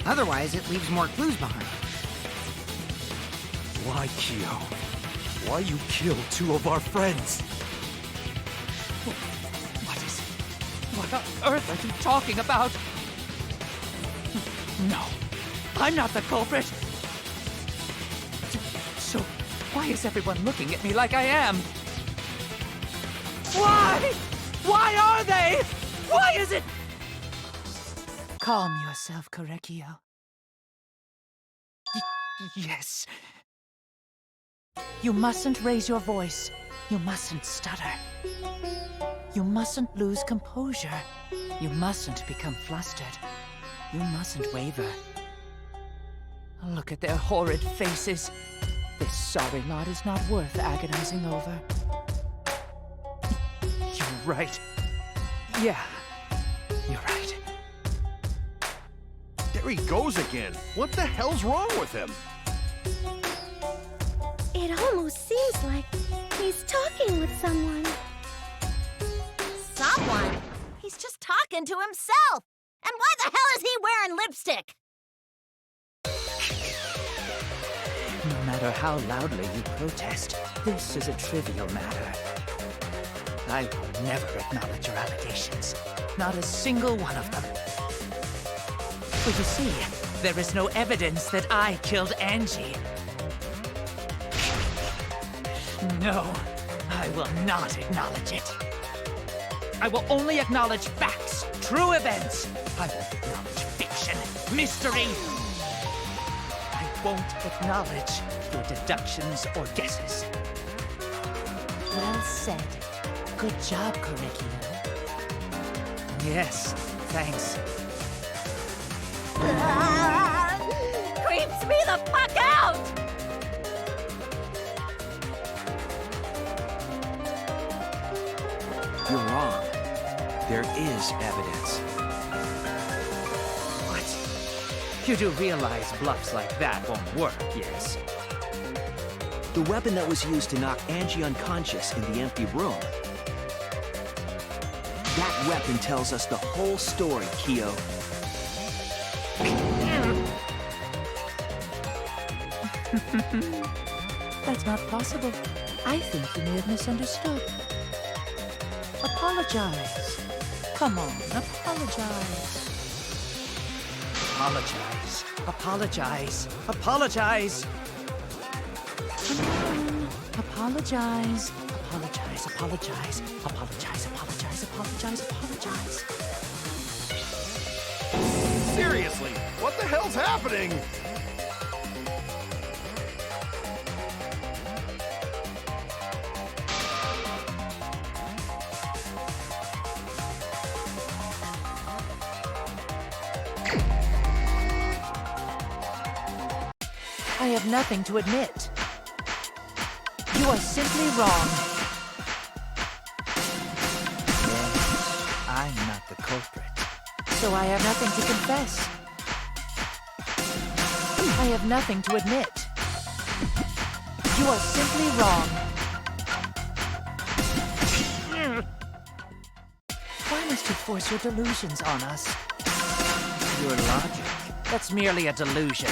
Otherwise, it leaves more clues behind. Why, Kyo? Why you kill two of our friends? What on earth are you talking about? No, I'm not the culprit. So, why is everyone looking at me like I am? Why? Why are they? Why is it? Calm yourself, Korekio. Yes. You mustn't raise your voice. You mustn't stutter. You mustn't lose composure. You mustn't become flustered. You mustn't waver. Look at their horrid faces. This sorry lot is not worth agonizing over. You're right. Yeah, you're right. There he goes again. What the hell's wrong with him? It almost seems like he's talking with someone. Someone? He's just talking to himself. And why the hell is he wearing lipstick? No matter how loudly you protest, this is a trivial matter. I will never acknowledge your allegations. Not a single one of them. But you see, there is no evidence that I killed Angie. No, I will not acknowledge it. I will only acknowledge facts, true events. I won't acknowledge fiction, mystery. I won't acknowledge your deductions or guesses. Well said. Good job, Korekio. Yes, thanks. Creeps me the fuck out! You're wrong. There is evidence. What? You do realize bluffs like that won't work, yes? The weapon that was used to knock Angie unconscious in the empty room. That weapon tells us the whole story, Kyo. That's not possible. I think you may have misunderstood. Apologize. Come on, apologize. Apologize. Apologize. Apologize. Come on. Apologize. Apologize. Apologize. Apologize. Apologize. Apologize. Apologize. Seriously, what the hell's happening? I have nothing to admit. You are simply wrong. Yes, I'm not the culprit. So I have nothing to confess. I have nothing to admit. You are simply wrong. Why must you force your delusions on us? Your logic. That's merely a delusion.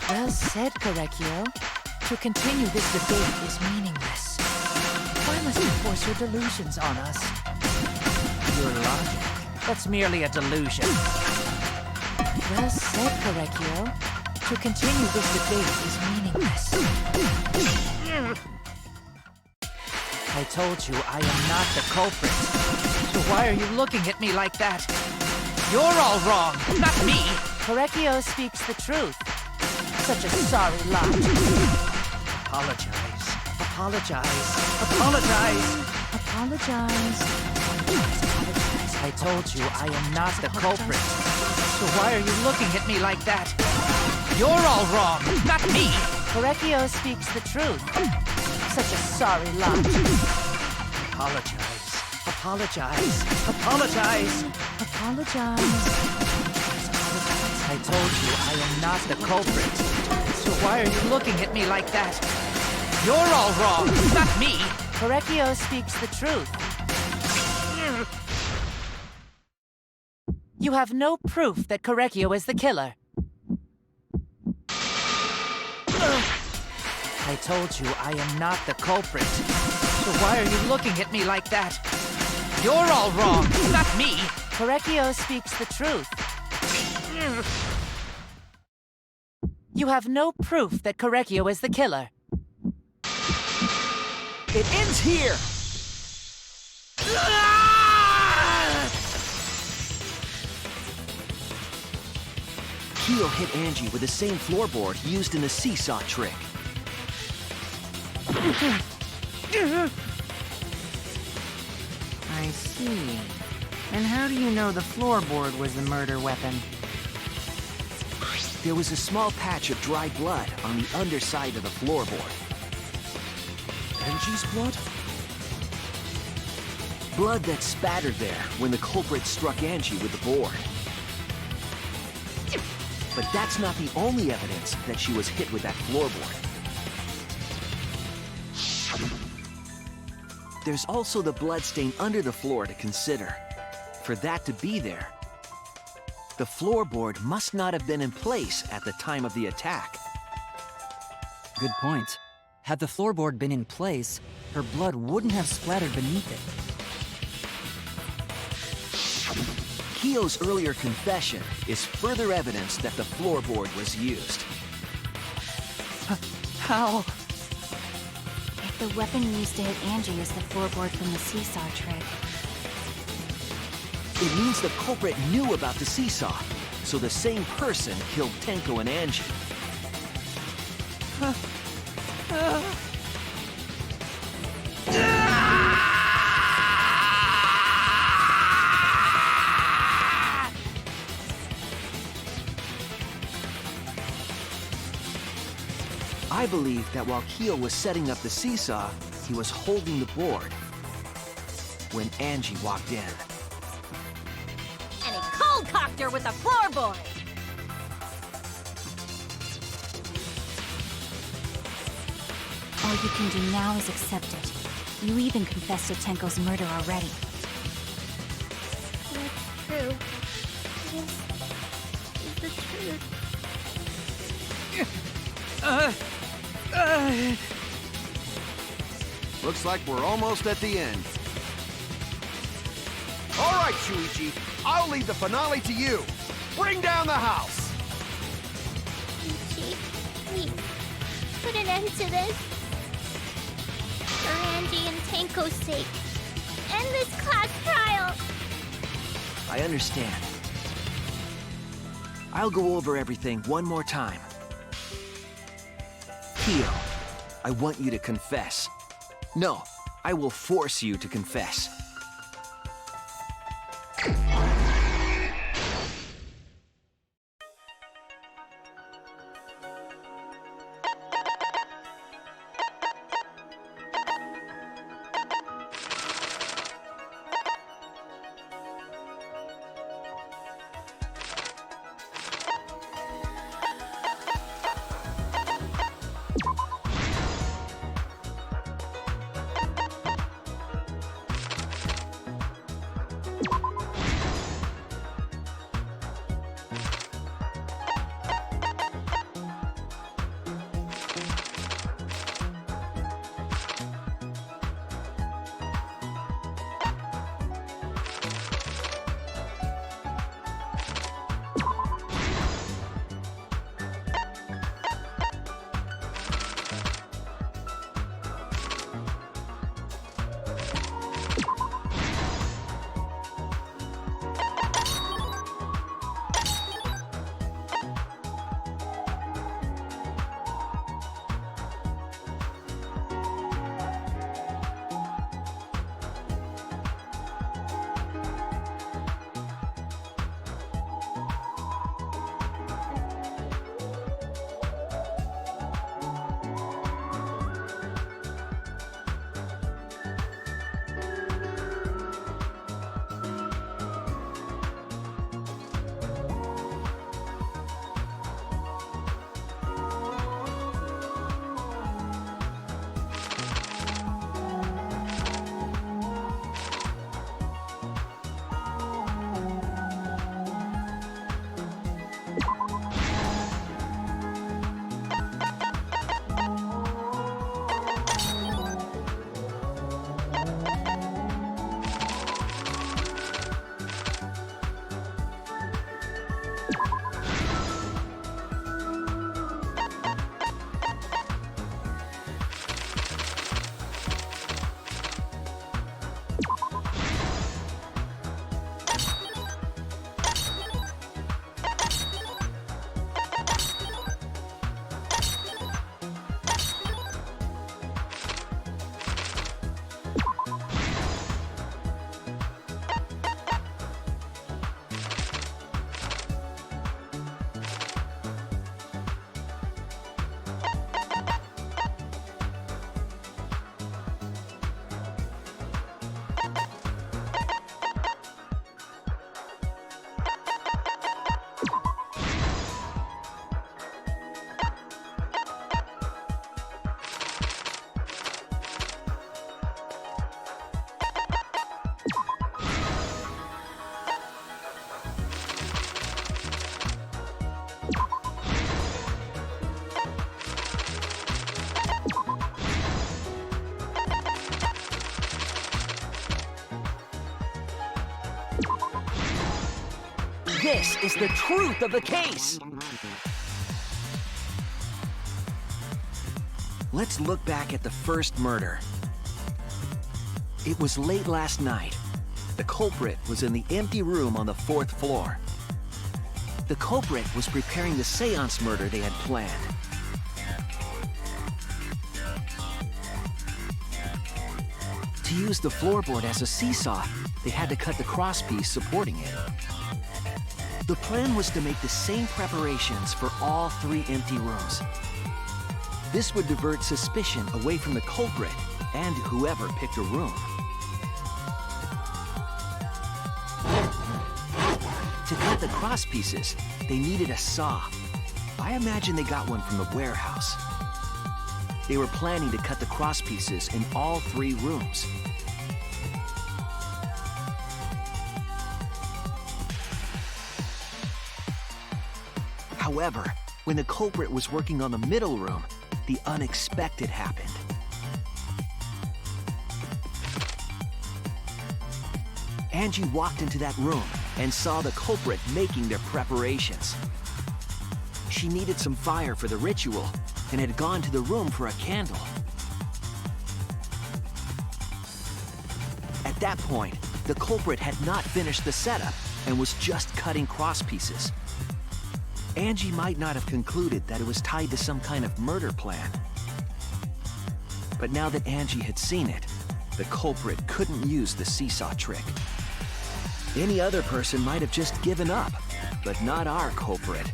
Well said, Korekio. To continue this debate is meaningless. Why must you force your delusions on us? Your logic. That's merely a delusion. Well said, Korekio. To continue this debate is meaningless. I told you I am not the culprit. So why are you looking at me like that? You're all wrong, not me. Correcchio speaks the truth. Such a sorry lot. Apologize. Apologize. Apologize. Apologize. I told you I am not the culprit. So why are you looking at me like that? You're all wrong, not me. Correcchio speaks the truth. Such a sorry lot. Apologize. Apologize. Apologize. Apologize. I told you I am not the culprit. So why are you looking at me like that? You're all wrong, not me. Correcchio speaks the truth. You have no proof that Correcchio is the killer. I told you I am not the culprit. So why are you looking at me like that? You're all wrong, not me. Correcchio speaks the truth. You have no proof that Correcchio is the killer. It ends here! Kyo hit Angie with the same floorboard used in the seesaw trick. I see. And how do you know the floorboard was the murder weapon? There was a small patch of dry blood on the underside of the floorboard. Angie's blood? Blood that spattered there when the culprit struck Angie with the board. But that's not the only evidence that she was hit with that floorboard. There's also the blood stain under the floor to consider. For that to be there, the floorboard must not have been in place at the time of the attack. Good point. Had the floorboard been in place, her blood wouldn't have splattered beneath it. Kyo's earlier confession is further evidence that the floorboard was used. How? If the weapon used to hit Angie is the floorboard from the seesaw trick. It means the culprit knew about the seesaw, so the same person killed Tenko and Angie. I believe that while Kyo was setting up the seesaw, he was holding the board when Angie walked in. And he cold-cocked her with a floorboard. All you can do now is accept it. You even confessed to Tenko's murder already. That's true. This is the truth. Looks like we're almost at the end. All right, Shuichi, I'll leave the finale to you. Bring down the house. Ichi, please, put an end to this. For Angie and Tenko's sake. End this class trial. I understand. I'll go over everything one more time. Kyo, I want you to confess. No, I will force you to confess. This is the truth of the case! Let's look back at the first murder. It was late last night. The culprit was in the empty room on the 4th floor. The culprit was preparing the seance murder they had planned. To use the floorboard as a seesaw, they had to cut the crosspiece supporting it. The plan was to make the same preparations for all 3 empty rooms. This would divert suspicion away from the culprit and whoever picked a room. To cut the crosspieces, they needed a saw. I imagine they got one from the warehouse. They were planning to cut the crosspieces in all 3 rooms. However, when the culprit was working on the middle room, the unexpected happened. Angie walked into that room and saw the culprit making their preparations. She needed some fire for the ritual and had gone to the room for a candle. At that point, the culprit had not finished the setup and was just cutting crosspieces. Angie might not have concluded that it was tied to some kind of murder plan. But now that Angie had seen it, the culprit couldn't use the seesaw trick. Any other person might have just given up, but not our culprit.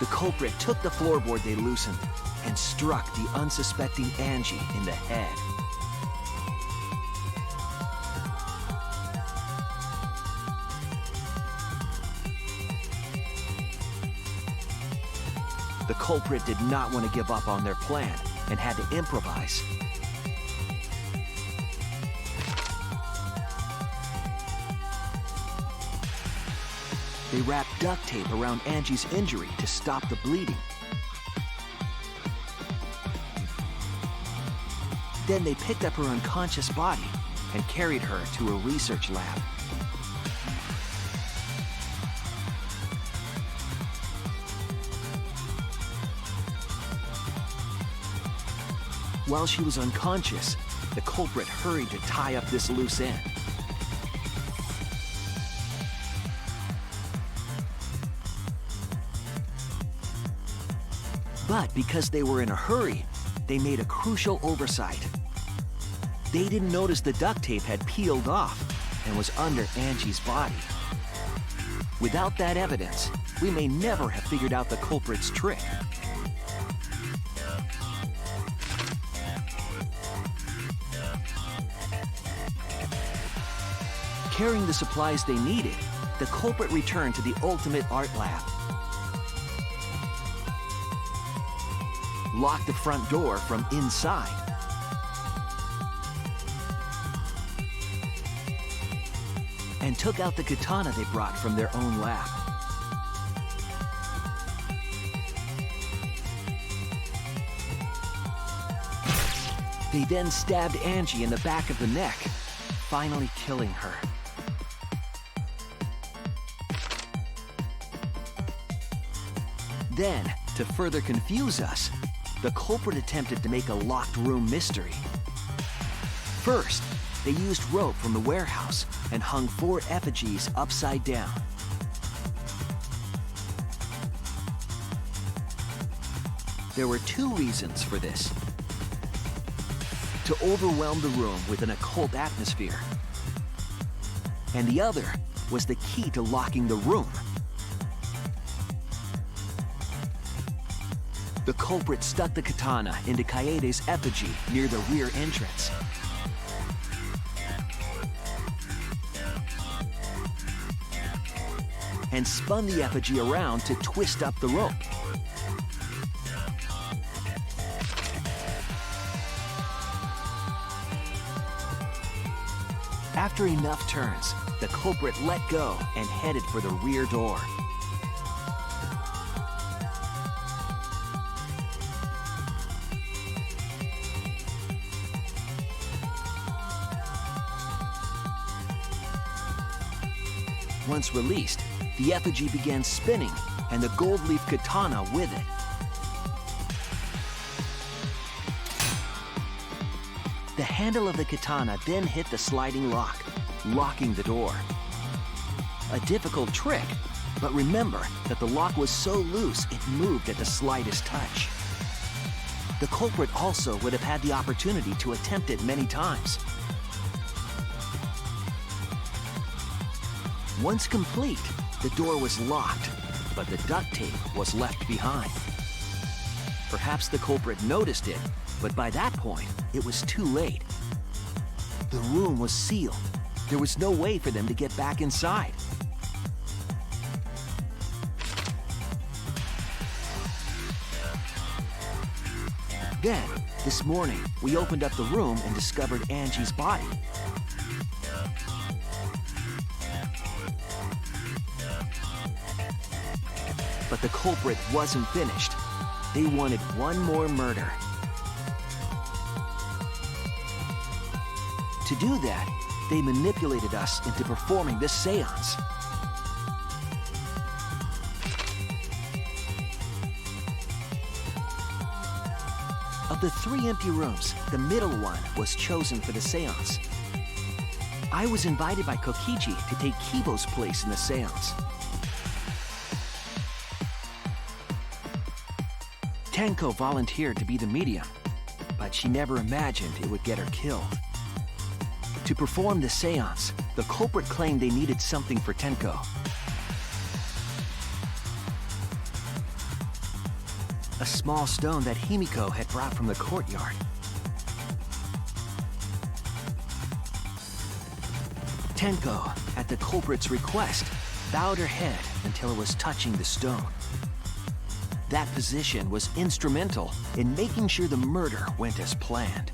The culprit took the floorboard they loosened and struck the unsuspecting Angie in the head. The culprit did not want to give up on their plan and had to improvise. They wrapped duct tape around Angie's injury to stop the bleeding. Then they picked up her unconscious body and carried her to a research lab. While she was unconscious, the culprit hurried to tie up this loose end. But because they were in a hurry, they made a crucial oversight. They didn't notice the duct tape had peeled off and was under Angie's body. Without that evidence, we may never have figured out the culprit's trick. Carrying the supplies they needed, the culprit returned to the ultimate art lab. Locked the front door from inside. And took out the katana they brought from their own lab. They then stabbed Angie in the back of the neck, finally killing her. Then, to further confuse us, the culprit attempted to make a locked room mystery. First, they used rope from the warehouse and hung 4 effigies upside down. There were 2 reasons for this. To overwhelm the room with an occult atmosphere. And the other was the key to locking the room. The culprit stuck the katana into Kaede's effigy near the rear entrance. And spun the effigy around to twist up the rope. After enough turns, the culprit let go and headed for the rear door. Once released, the effigy began spinning, and the gold leaf katana with it. The handle of the katana then hit the sliding lock, locking the door. A difficult trick, but remember that the lock was so loose it moved at the slightest touch. The culprit also would have had the opportunity to attempt it many times. Once complete, the door was locked, but the duct tape was left behind. Perhaps the culprit noticed it, but by that point, it was too late. The room was sealed. There was no way for them to get back inside. Then, this morning, we opened up the room and discovered Angie's body. But the culprit wasn't finished. They wanted one more murder. To do that, they manipulated us into performing this seance. Of the 3 empty rooms, the middle one was chosen for the seance. I was invited by Kokichi to take Kibo's place in the seance. Tenko volunteered to be the medium, but she never imagined it would get her killed. To perform the seance, the culprit claimed they needed something for Tenko. A small stone that Himiko had brought from the courtyard. Tenko, at the culprit's request, bowed her head until it was touching the stone. That position was instrumental in making sure the murder went as planned.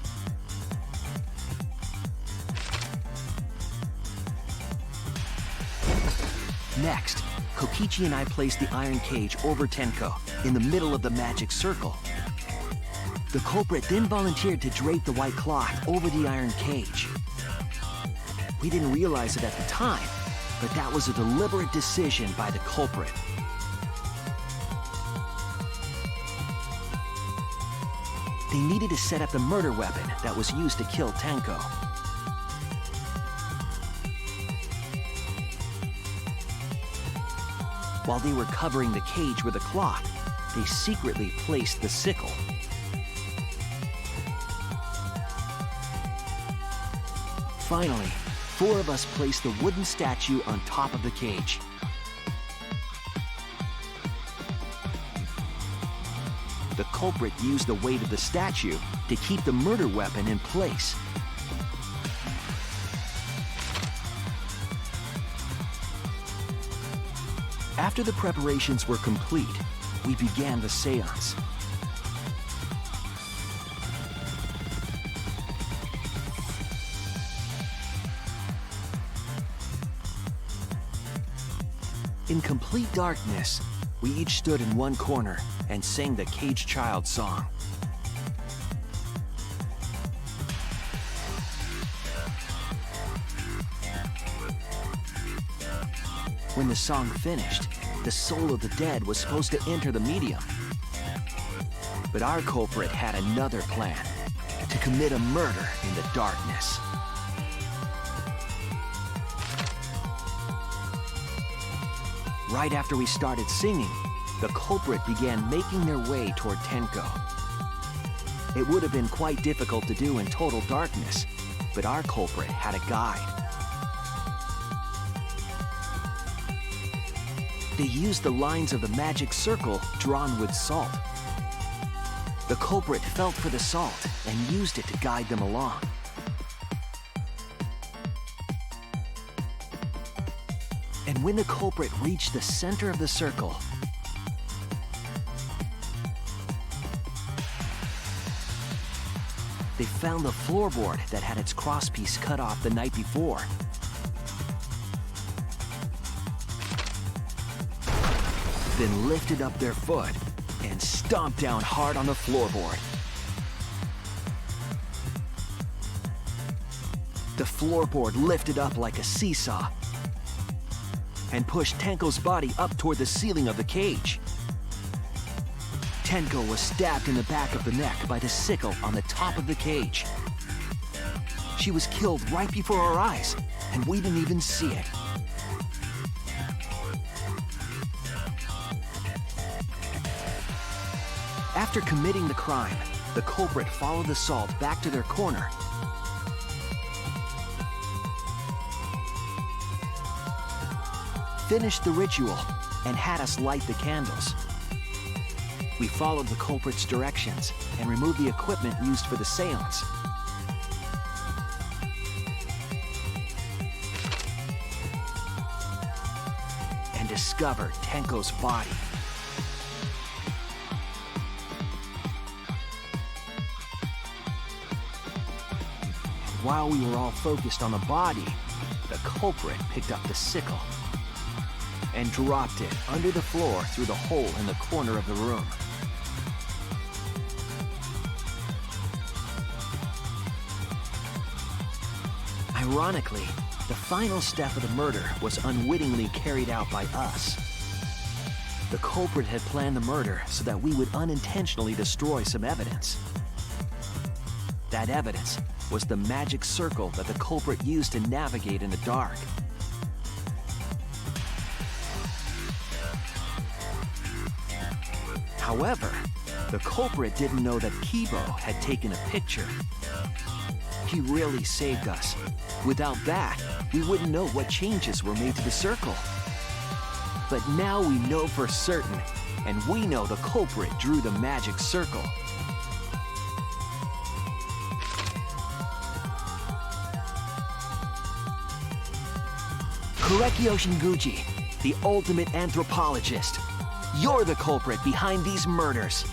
Next, Kokichi and I placed the iron cage over Tenko in the middle of the magic circle. The culprit then volunteered to drape the white cloth over the iron cage. We didn't realize it at the time, but that was a deliberate decision by the culprit. They needed to set up the murder weapon that was used to kill Tenko. While they were covering the cage with a cloth, they secretly placed the sickle. Finally, 4 of us placed the wooden statue on top of the cage. The culprit used the weight of the statue to keep the murder weapon in place. After the preparations were complete, we began the seance. In complete darkness, we each stood in one corner and sang the Cage Child song. When the song finished, the soul of the dead was supposed to enter the medium. But our culprit had another plan, to commit a murder in the darkness. Right after we started singing, the culprit began making their way toward Tenko. It would have been quite difficult to do in total darkness, but our culprit had a guide. They used the lines of the magic circle drawn with salt. The culprit felt for the salt and used it to guide them along. And when the culprit reached the center of the circle, they found the floorboard that had its crosspiece cut off the night before. Then lifted up their foot and stomped down hard on the floorboard. The floorboard lifted up like a seesaw. and pushed Tenko's body up toward the ceiling of the cage. Tenko was stabbed in the back of the neck by the sickle on the top of the cage. She was killed right before our eyes, and we didn't even see it. After committing the crime, the culprit followed the salt back to their corner. Finished the ritual and had us light the candles. We followed the culprit's directions and removed the equipment used for the seance. And discovered Tenko's body. While we were all focused on the body, the culprit picked up the sickle and dropped it under the floor through the hole in the corner of the room. Ironically, the final step of the murder was unwittingly carried out by us. The culprit had planned the murder so that we would unintentionally destroy some evidence. That evidence was the magic circle that the culprit used to navigate in the dark. However, the culprit didn't know that Kibo had taken a picture. He really saved us. Without that, we wouldn't know what changes were made to the circle. But now we know for certain, and we know the culprit drew the magic circle. Kurekyo Shinguji, the ultimate anthropologist. You're the culprit behind these murders.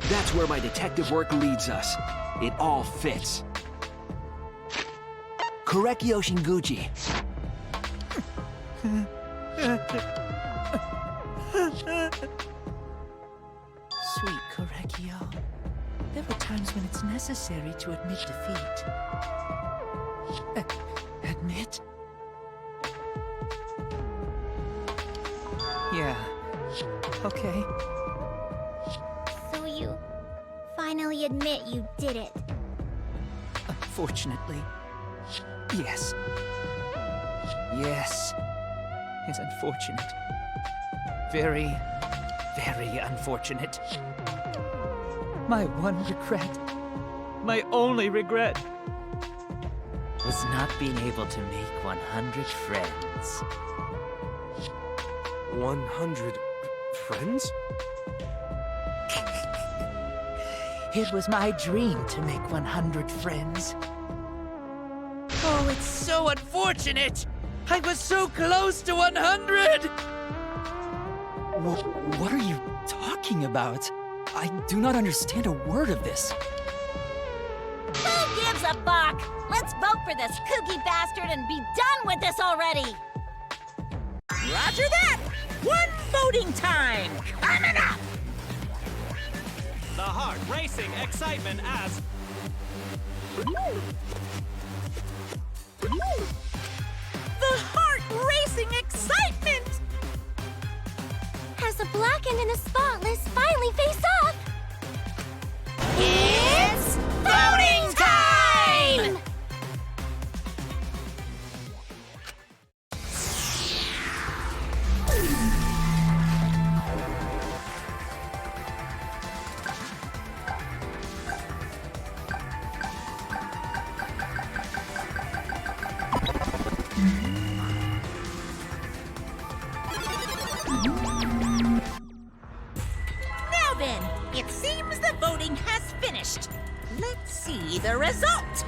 That's where my detective work leads us. It all fits. Kurekyo Shinguji. Sweet Kurekyo, there were times when it's necessary to admit defeat. Admit? Yeah, okay. So you finally admit you did it. Unfortunately, yes. Yes, it's unfortunate. Very, very unfortunate. My one regret, my only regret, was not being able to make 100 friends. 100 friends? It was my dream to make 100 friends. Oh, it's so unfortunate! I was so close to 100! What are you talking about? I do not understand a word of this. Who gives a fuck? Let's vote for this kooky bastard and be done with this already! Roger that! One voting time coming up! The heart racing excitement as... The heart racing excitement! As the blackened and the spotless finally face off! It's voting time! Now then, it seems the voting has finished. Let's see the result.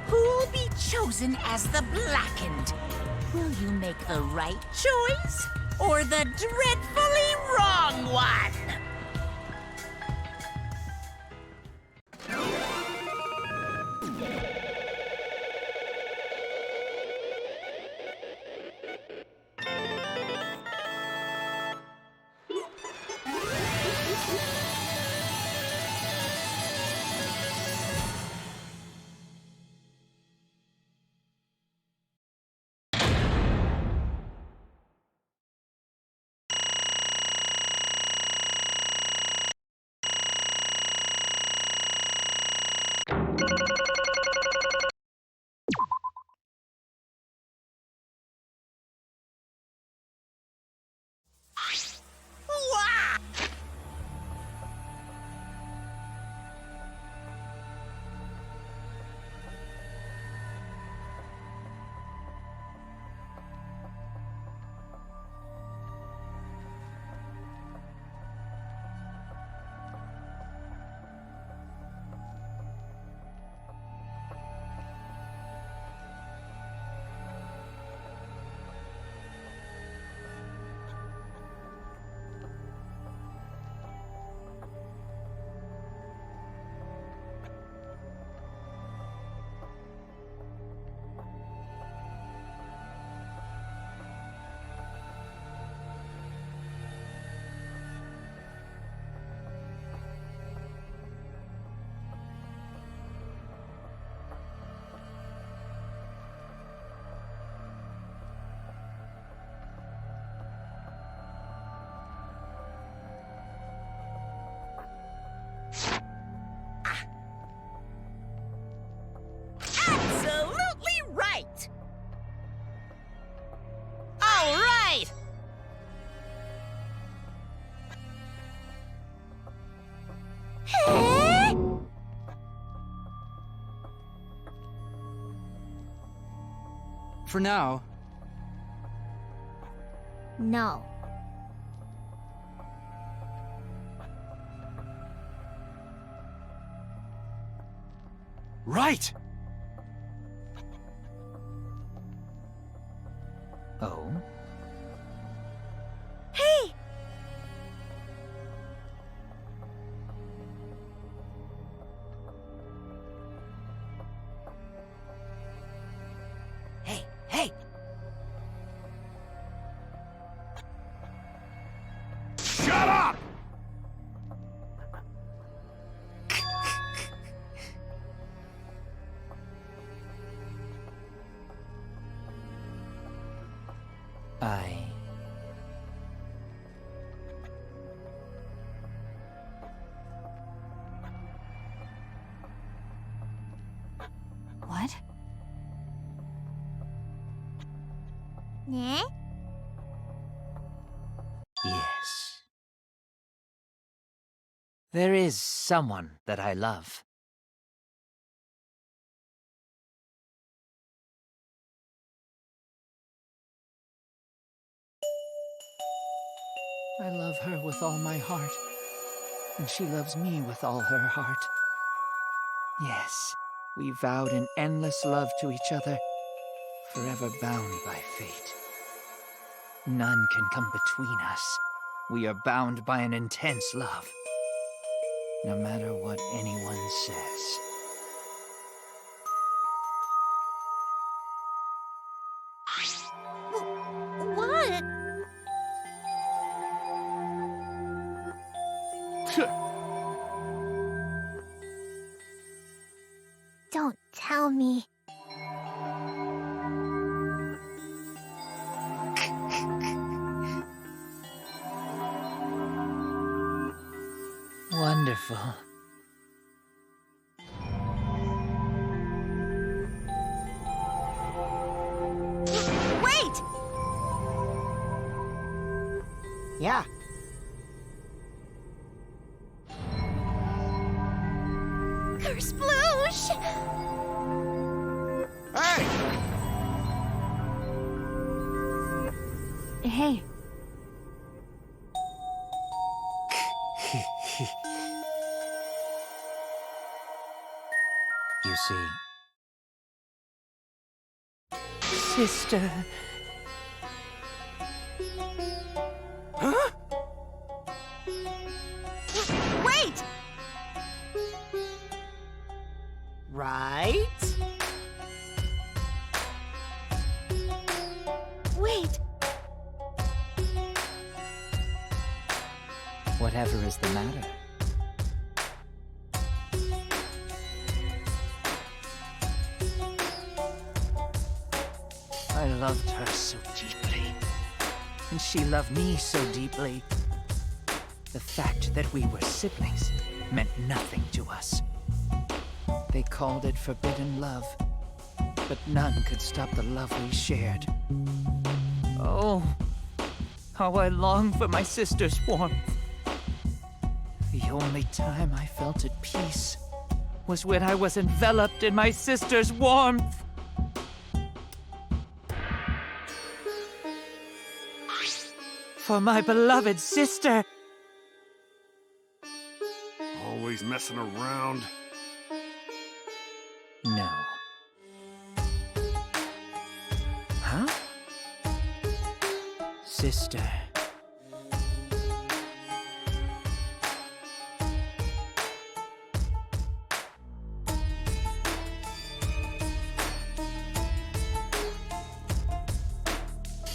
Who'll be chosen as the blackened? Will you make the right choice or the dreadfully wrong one? For now. No. Right! Oh? Hey! Hey, hey! Shut up! I... What? Ne? Yes. There is someone that I love. I love her with all my heart, and she loves me with all her heart. Yes, we vowed an endless love to each other, forever bound by fate. None can come between us. We are bound by an intense love, no matter what anyone says. What? Don't tell me. Wonderful. Wait! Yeah. Kersploosh! Hey! Hey, You see... Sister... Huh? Wait! Right? Wait! Whatever is the matter? I loved her so deeply, and she loved me so deeply. The fact that we were siblings meant nothing to us. They called it forbidden love, but none could stop the love we shared. Oh, how I long for my sister's warmth. The only time I felt at peace was when I was enveloped in my sister's warmth. For my beloved sister. Always messing around. No. Huh? Sister.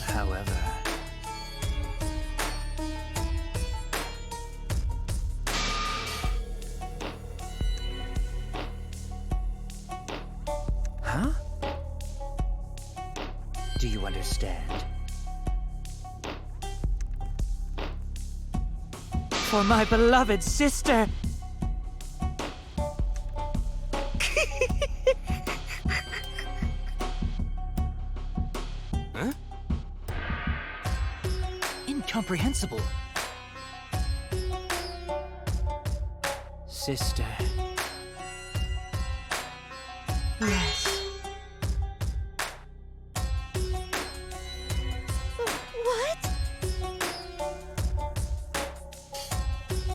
However... Huh? Do you understand? For my beloved sister! Huh? Incomprehensible. Sister. Yes.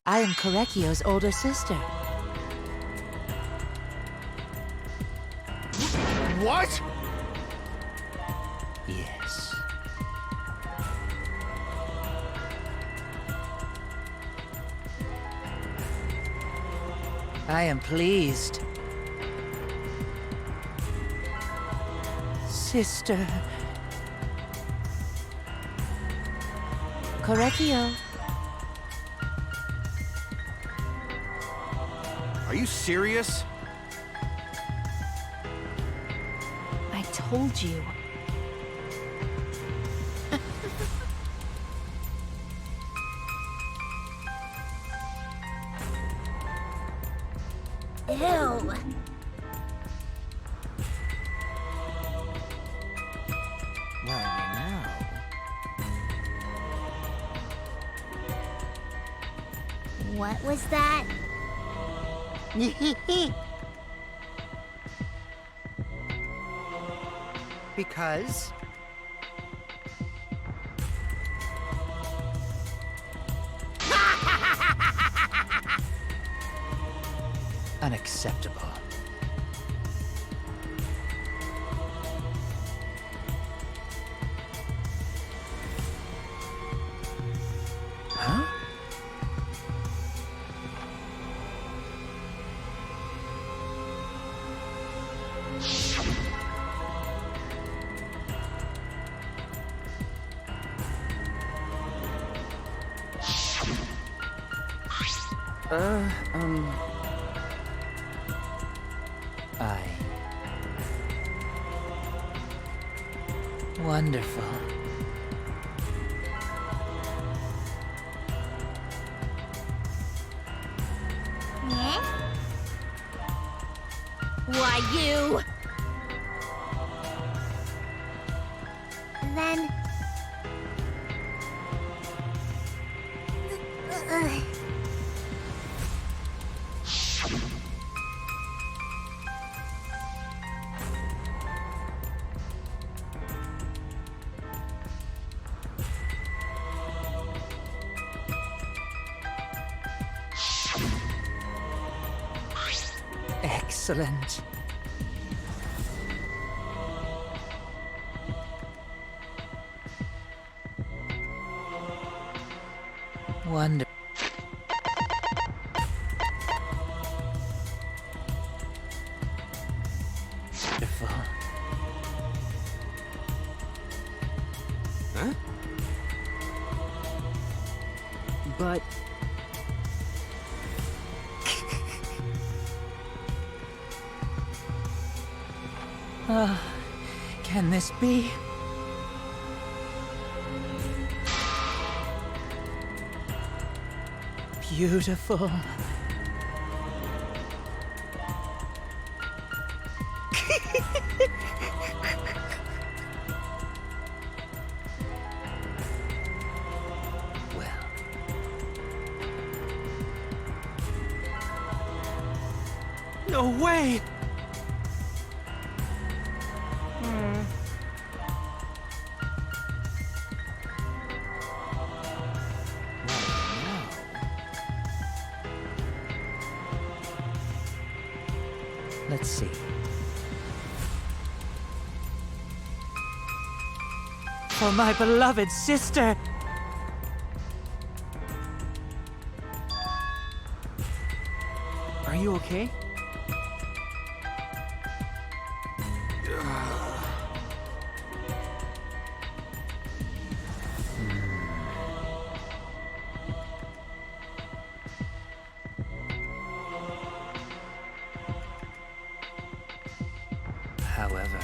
I am Korekio's older sister. What? Yes. I am pleased. Sister. Korekio. Are you serious? I told you. Ew. Well, What was that? Because? Unacceptable. Huh? Wonderful. Eh? Why, you? Then... Excellent. Wonderful. Huh? But Can this be? Beautiful. Well. No way! Let's see. For my beloved sister! are you okay? However...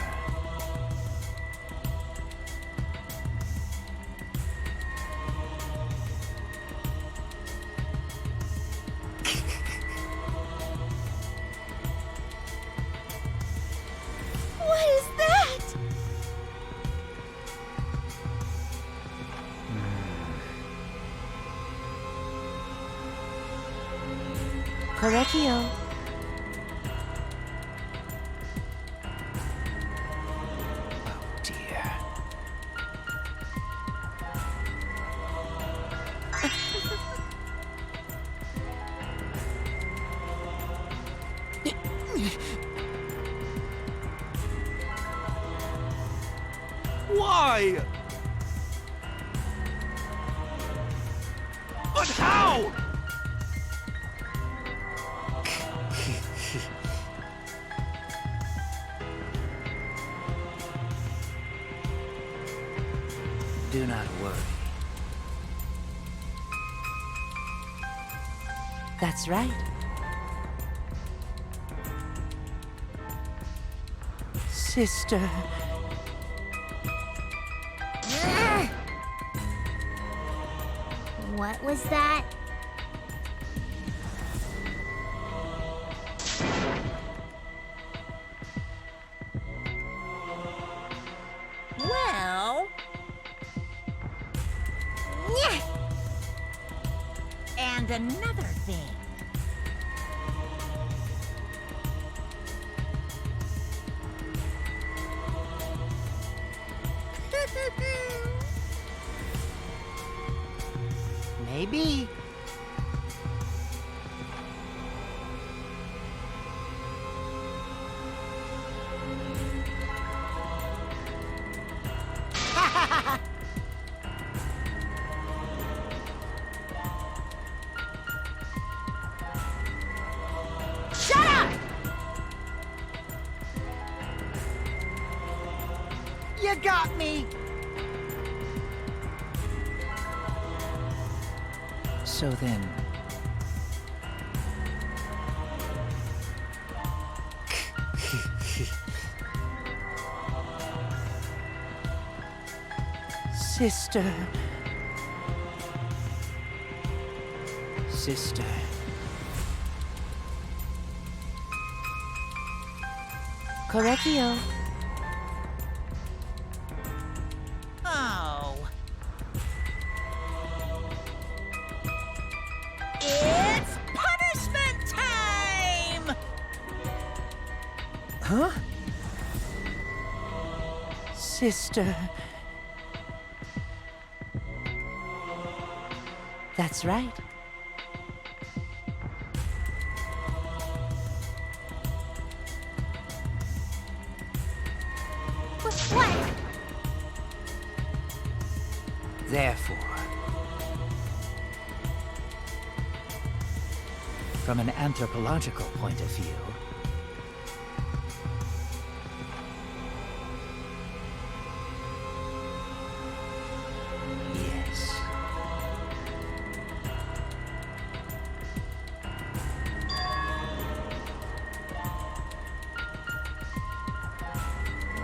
What is that? Korekio. Oh dear. Why? But how? Do not worry. That's right. Sister. What was that? Well... Yeah. And another thing. Maybe. Shut up! You got me! So then... Sister. Sister. Correctio. Oh. It's punishment time! Huh? Sister. That's right. What? Therefore, from an anthropological point of view, yes.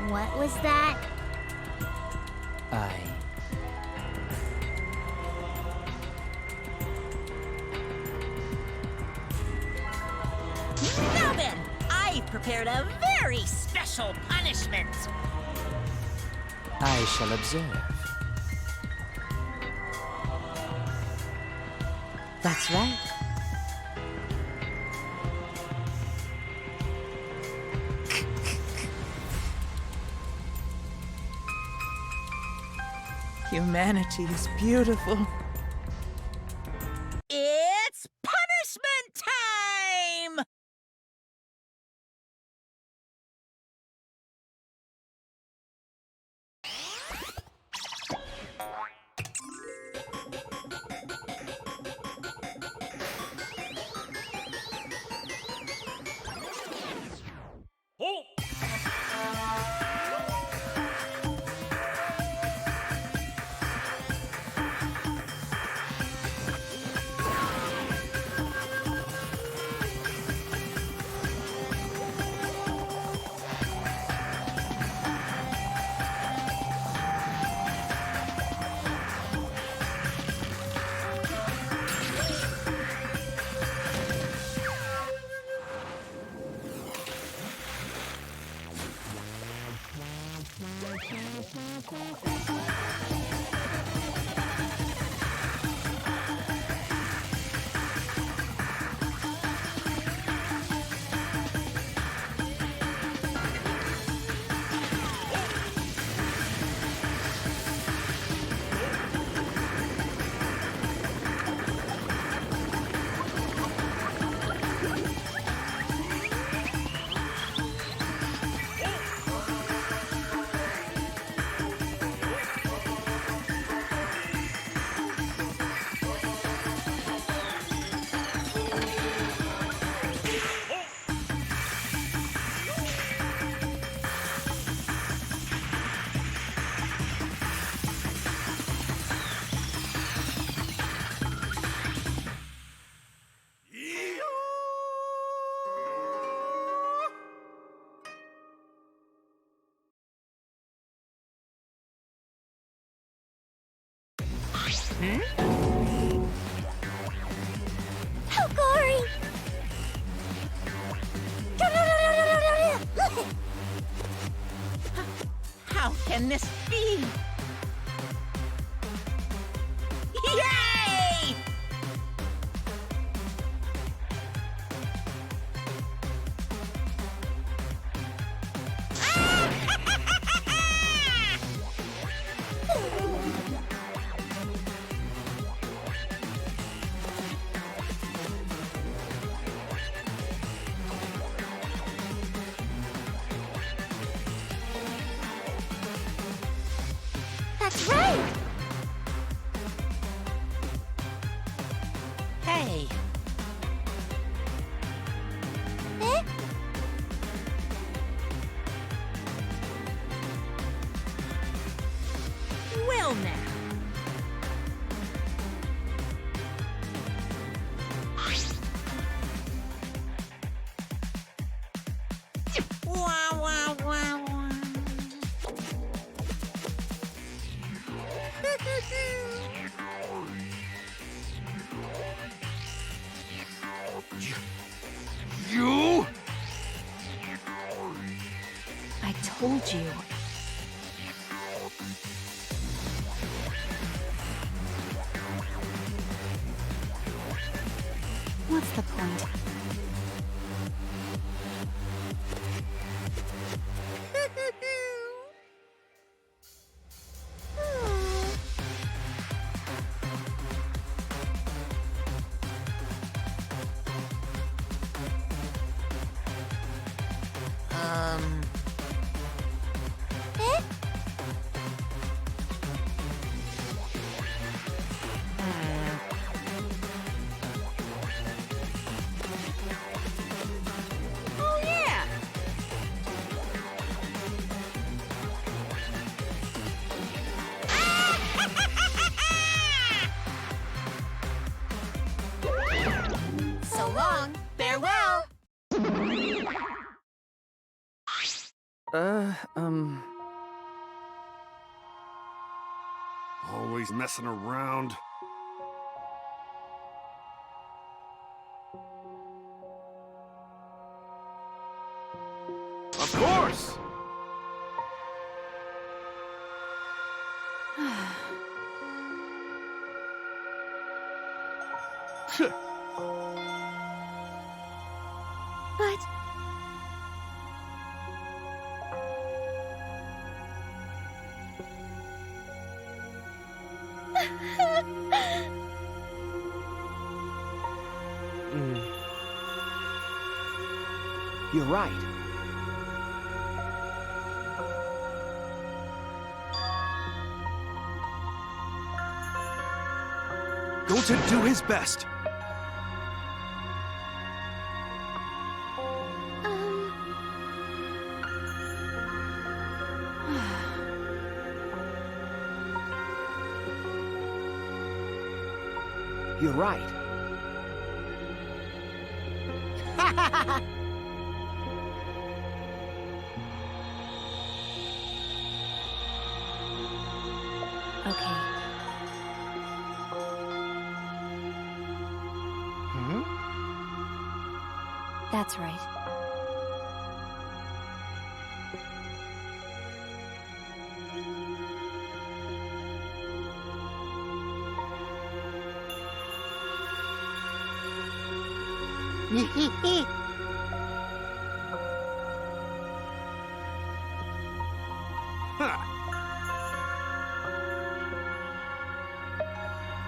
What was that? Now then, I prepared a very special punishment. I shall observe. That's right. Humanity is beautiful. It's punishment time! How gory! How can this be? Yay! That's right! Hey, Eh? well now. Wah, wah, wah, wah. You? I told you. What's the point? Eh? Oh, yeah. So long. Farewell. Always messing around. Of course! But... You're right. Going to do his best. You're right. Okay. That's right.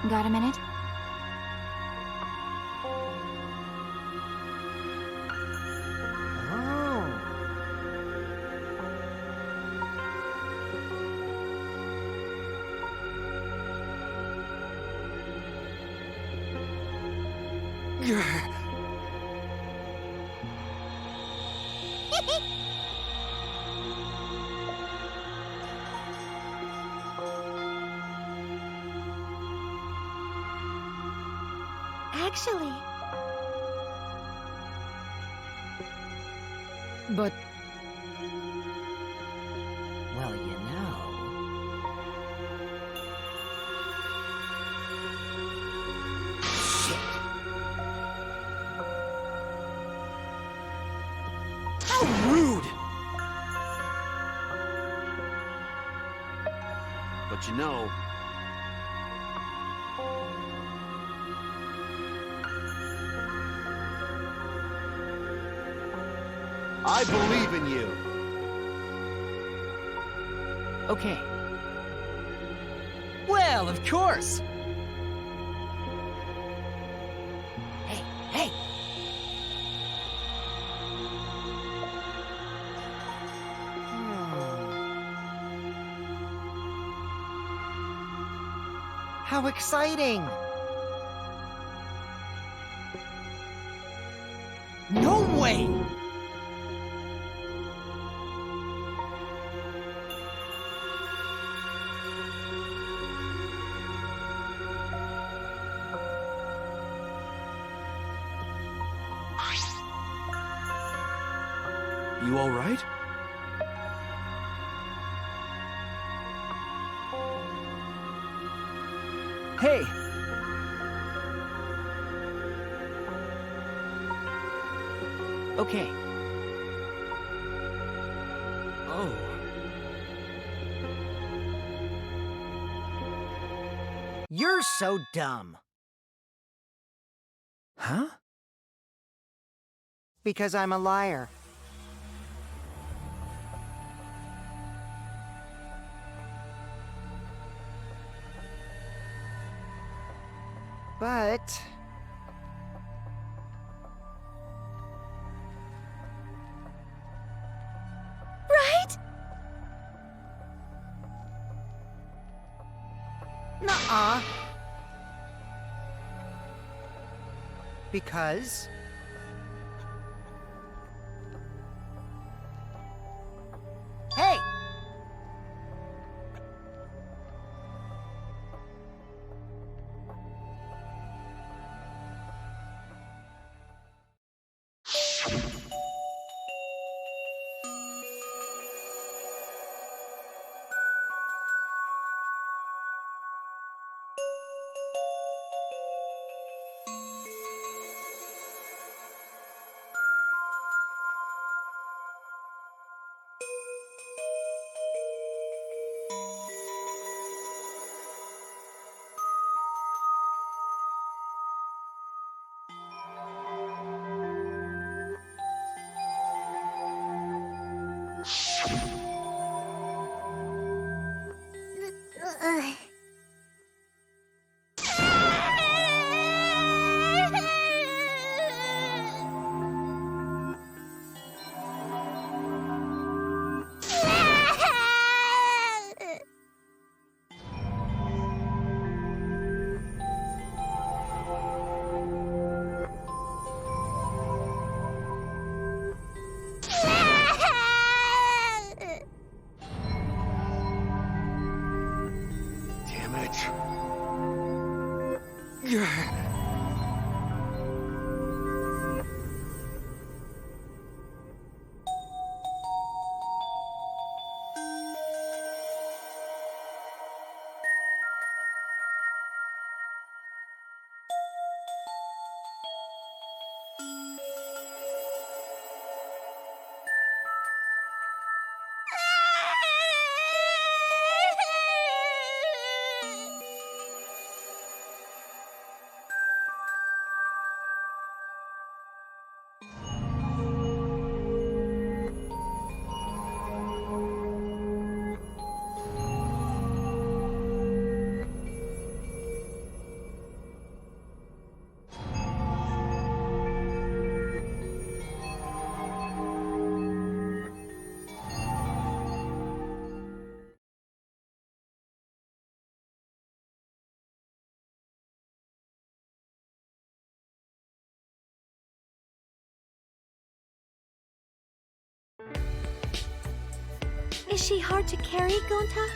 Got a minute? Actually... But... well, you know... know. I believe in you. Okay. Well, of course. Hey, hey! How exciting! No way! You all right? Hey! Okay. Oh. You're so dumb. Huh? Because I'm a liar. But... Right? Nuh-uh. Because... Hey! Damn it. Is she hard to carry, Gonta?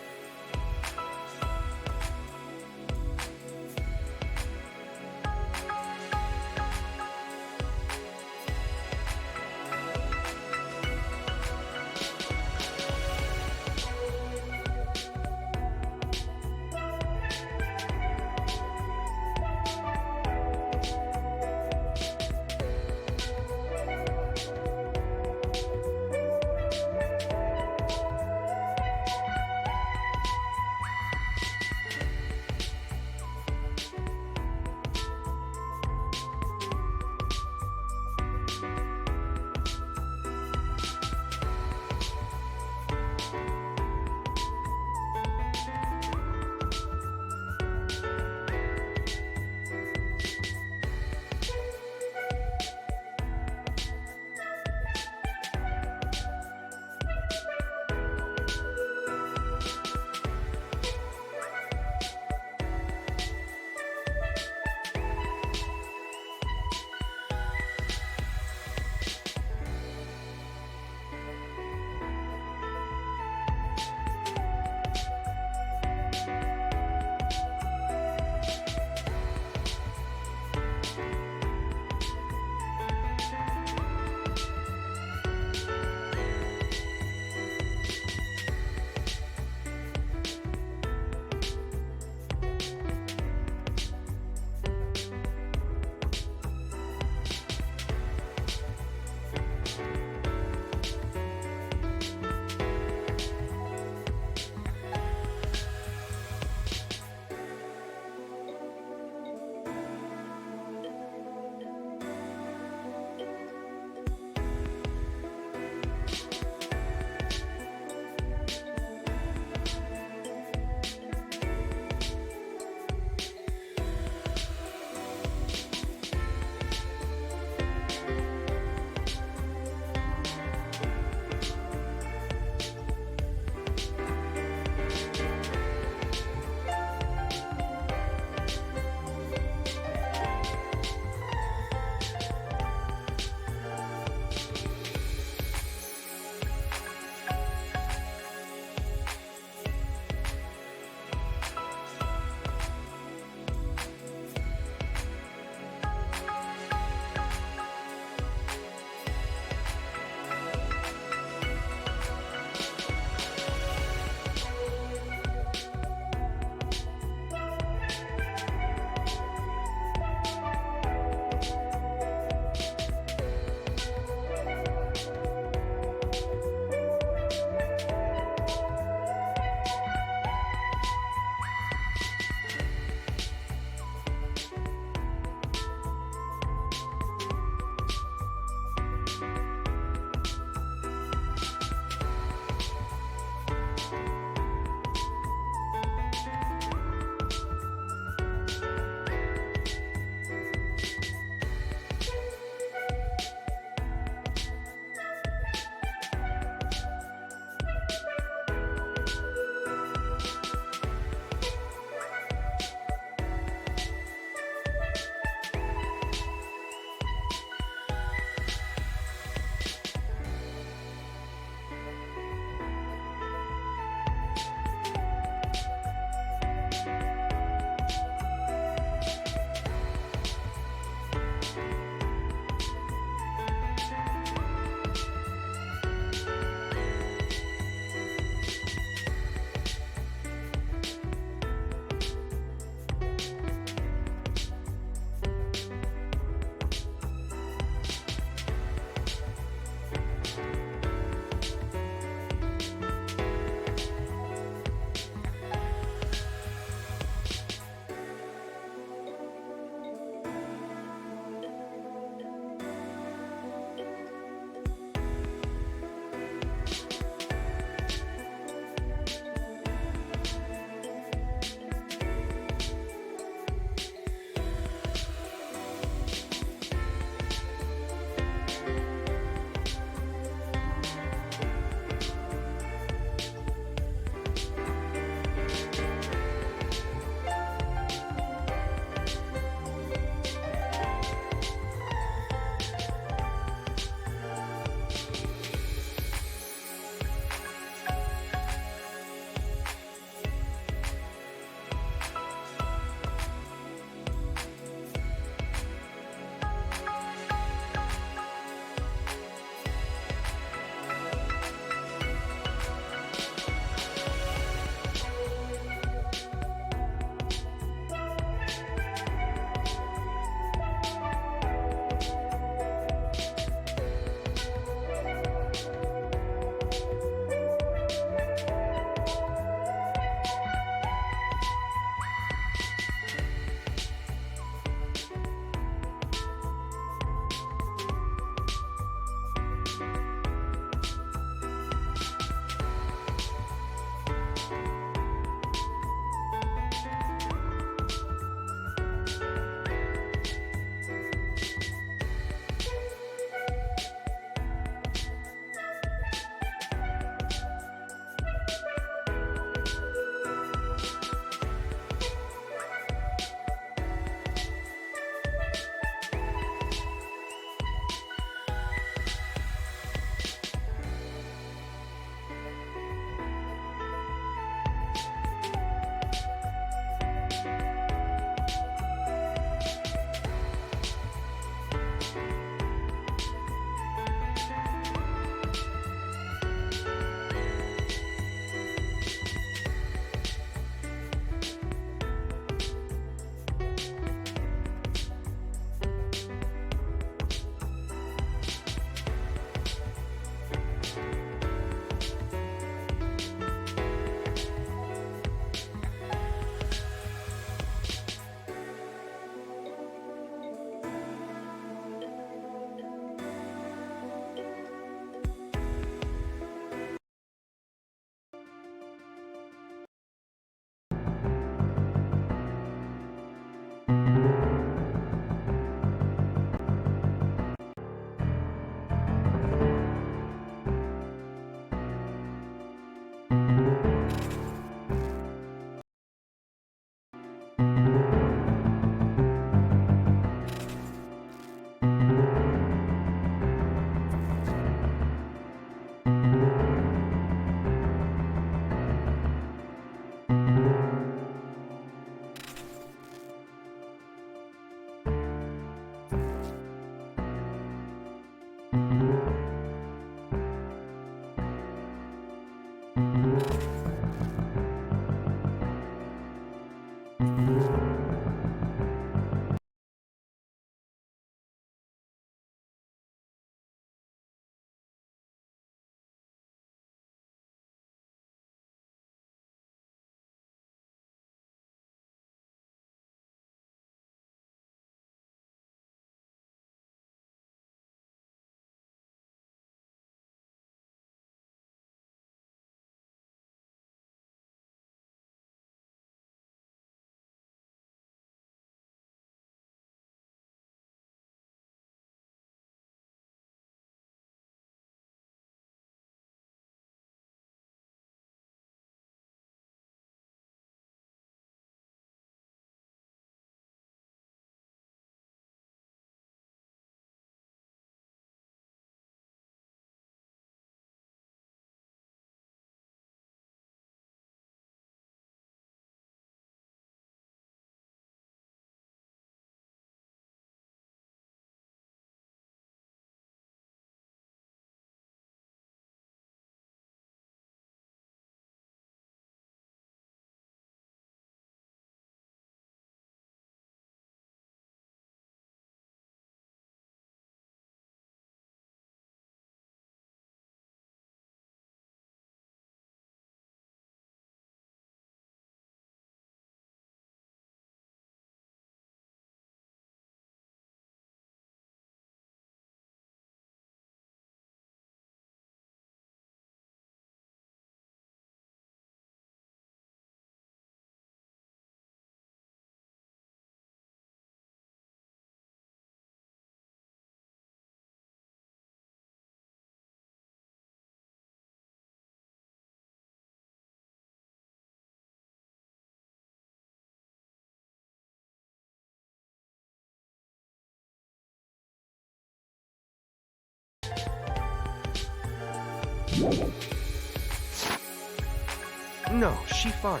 No, she fine.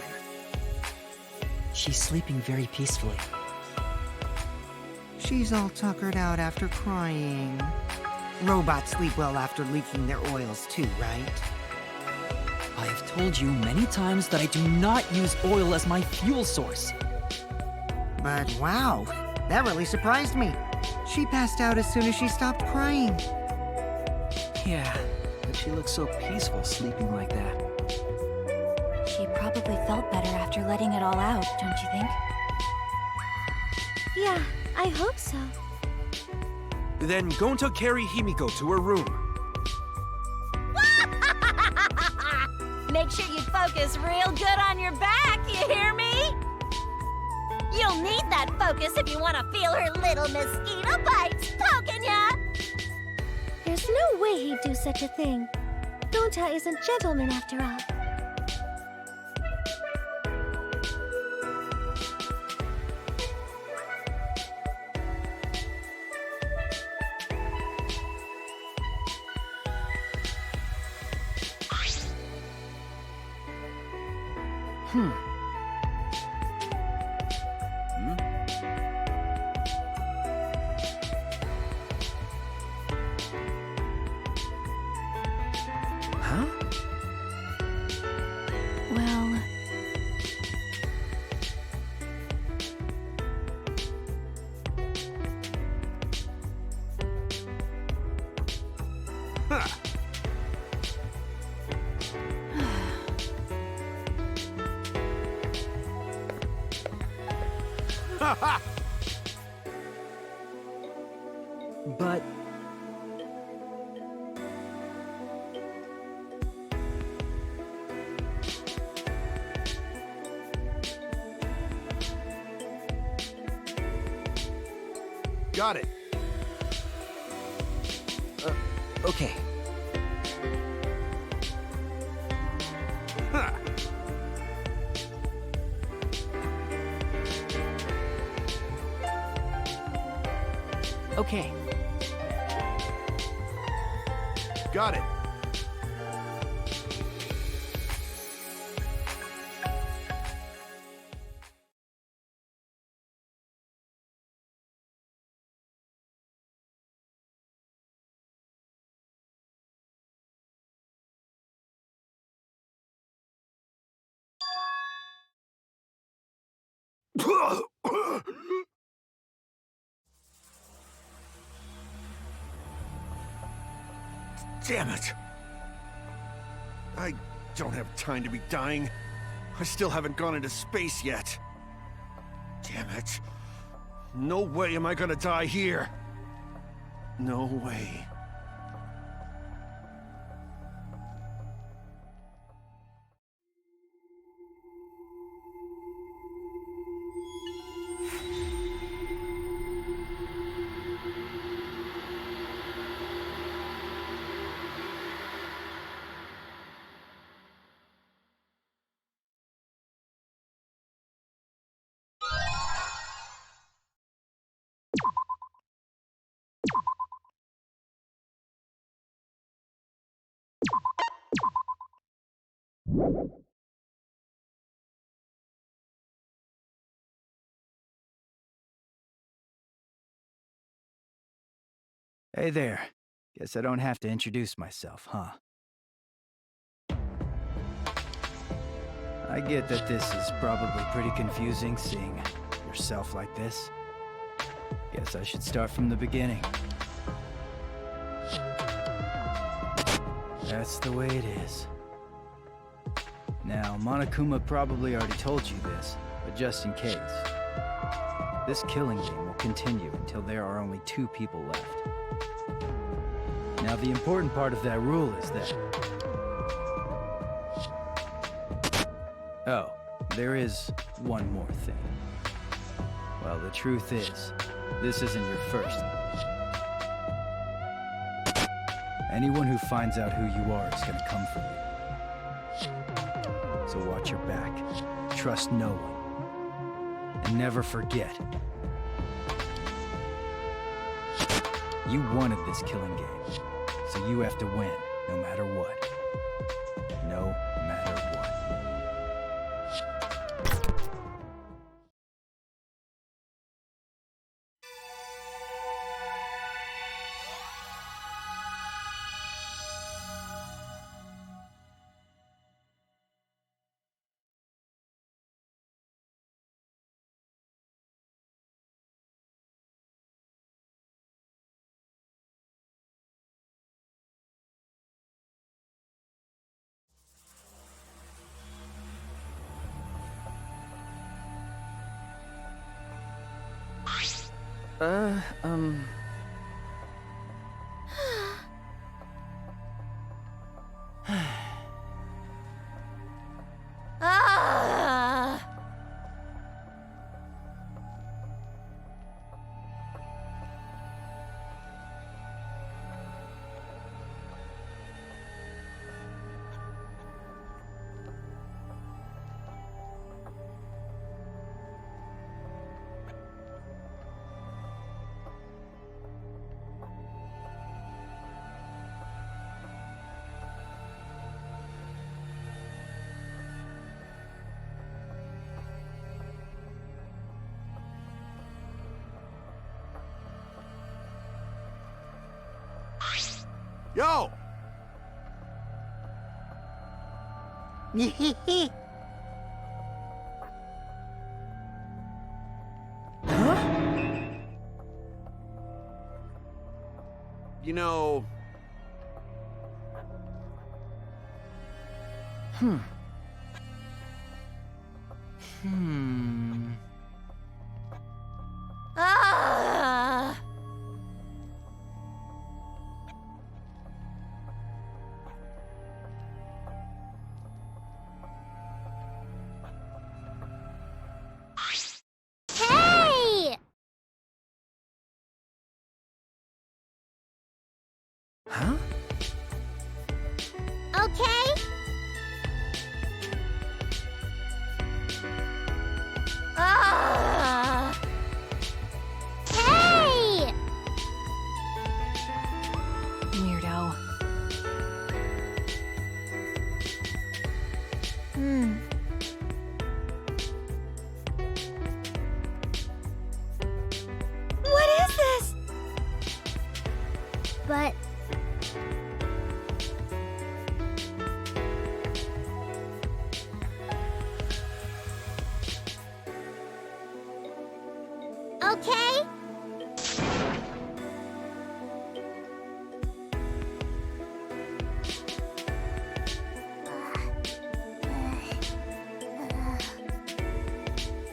She's sleeping very peacefully. She's all tuckered out after crying. Robots sleep well after leaking their oils too, right? I have told you many times that I do not use oil as my fuel source. But wow, that really surprised me. She passed out as soon as she stopped crying. Yeah, but she looks so peaceful sleeping like that. She probably felt better after letting it all out, don't you think? Yeah, I hope so. Then Gonta carry Himiko to her room. Make sure you focus real good on your back, you hear me? You'll need that focus if you want to feel her little mosquito bites poking ya! There's no way he'd do such a thing. Gonta is a gentleman after all. Huh? Well... Huh. But... Got it. Okay. Huh. Okay. Got it. Damn it! I don't have time to be dying. I still haven't gone into space yet. Damn it. No way am I gonna die here. No way. Hey there. Guess I don't have to introduce myself, huh? I get that this is probably pretty confusing, seeing yourself like this. Guess I should start from the beginning. That's the way it is. Now, Monokuma probably already told you this, but just in case. This killing game will continue until there are only 2 people left. Now, the important part of that rule is that... Oh, there is one more thing. Well, the truth is, this isn't your first. Anyone who finds out who you are is gonna come for you. So watch your back, trust no one, and never forget. You wanted this killing game. So you have to win, no matter what. No matter what. Ah! Yo! You know... Ah! Hey! Huh? Okay? Ah! Hey! Weirdo. What is this? But... okay?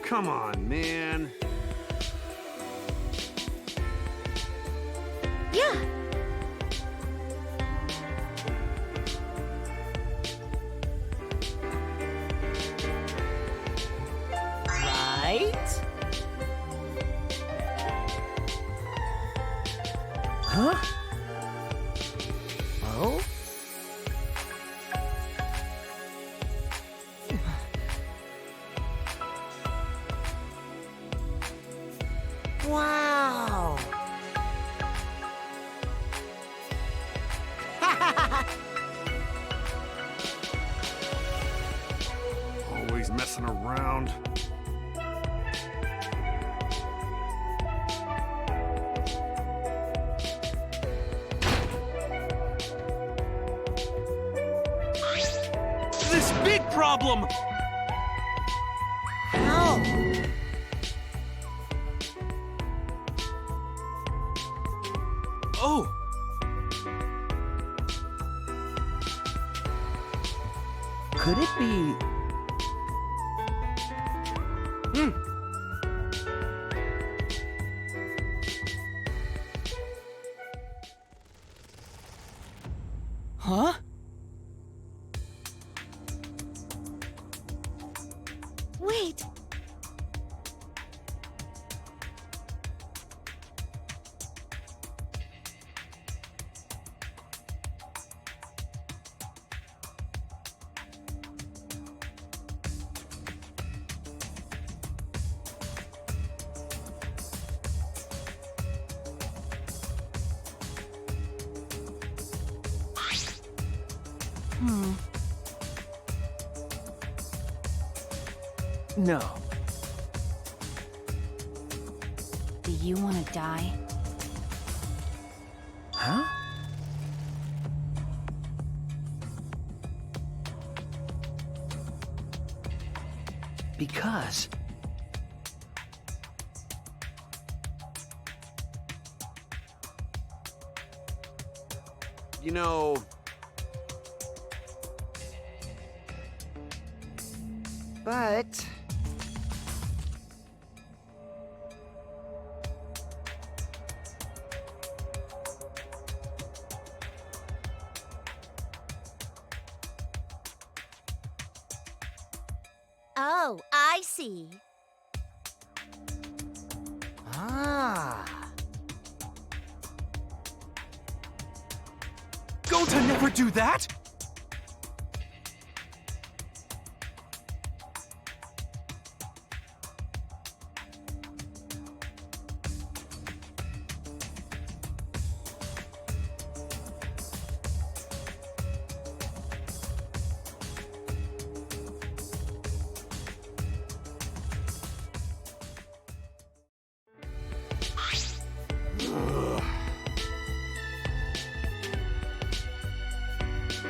Come on, man. Yeah. Right? Huh? Oh? Wow! Always messing around. This big problem! How? Oh! Could it be... Huh? Wait. No. Do you want to die? Huh? Because... You know... But... Oh, I see. Ah... Gonta never do that!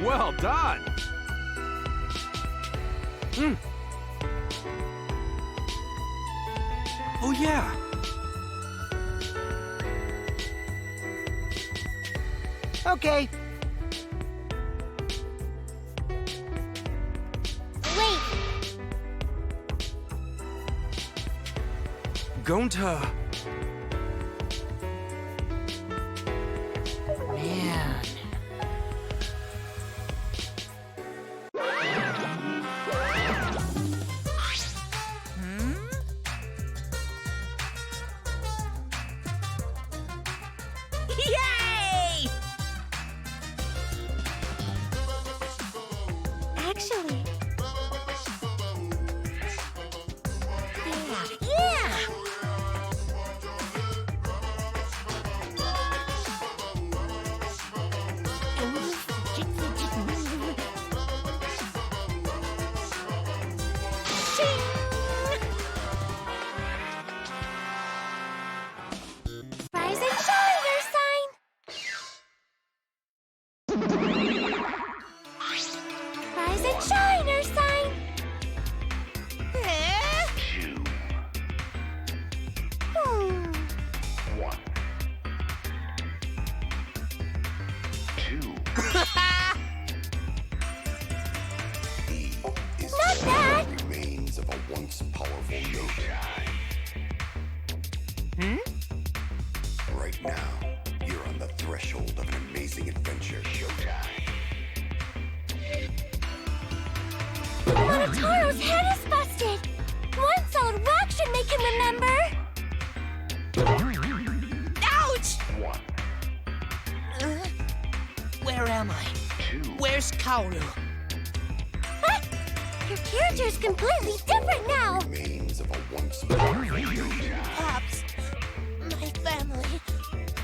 Well done! Oh yeah! Okay. Wait, Gonta... Man. Yay! Actually, Yeah! rise and shine, Earth sign! Not that! Remains of a once powerful showtime. Right now, you're on the threshold of an amazing adventure showtime. Monotaro's head is busted! One solid whack should make him remember! Ouch! Where am I? Where's Kaoru? What? Your character's completely different now! Remains of a once powerful showtime. Pops, my family,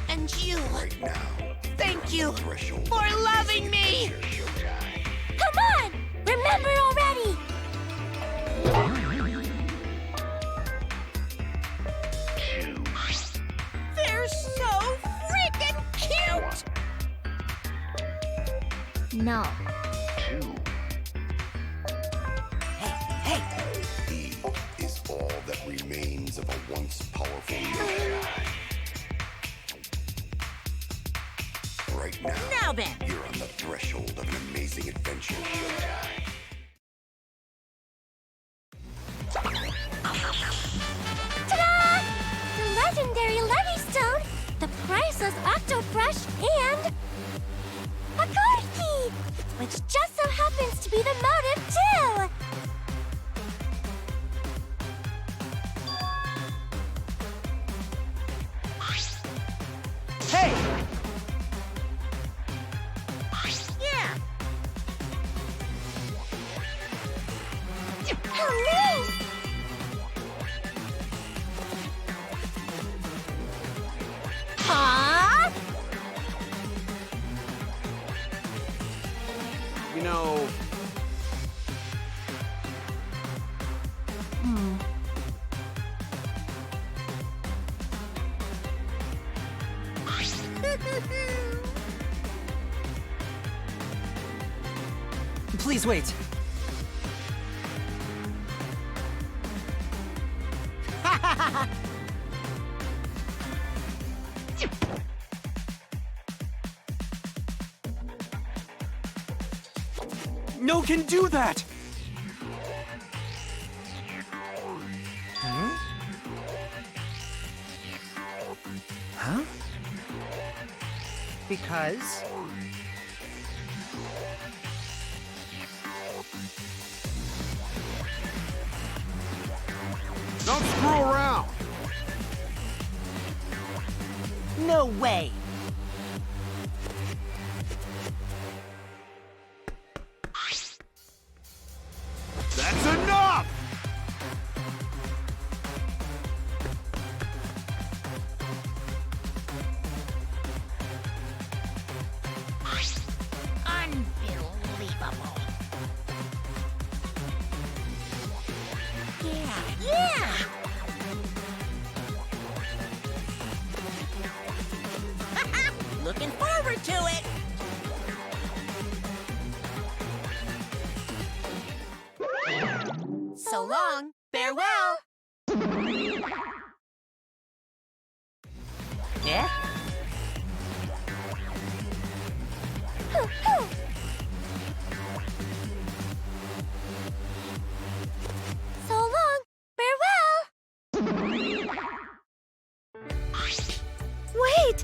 and you. Right now, Thank you threshold for of an loving amazing me! adventure showtime. Come on! Remember already! They're so freaking cute! No. Hey, E is all that remains of a once powerful showtime. Right now, now then. you're on the threshold of an amazing adventure showtime. Ta-da! The legendary Levystone, the priceless Octobrush, and a card key, which just so happens to be the motive too. Hey! Yeah! Police! Huh? You know, Please wait. No can do that! Huh? Because don't screw around. No way! That's enough! Unbelievable. Yeah! Looking forward to it! So long, farewell! Yeah? So long, farewell! Wait!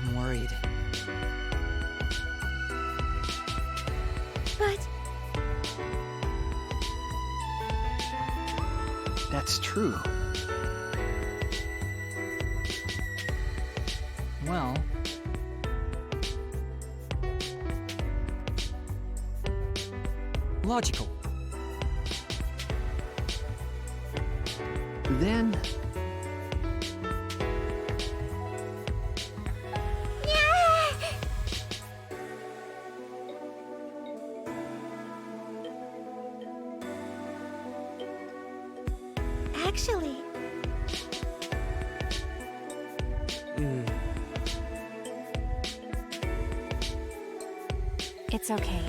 I'm worried. But That's true. Well, logical. Then actually, It's okay.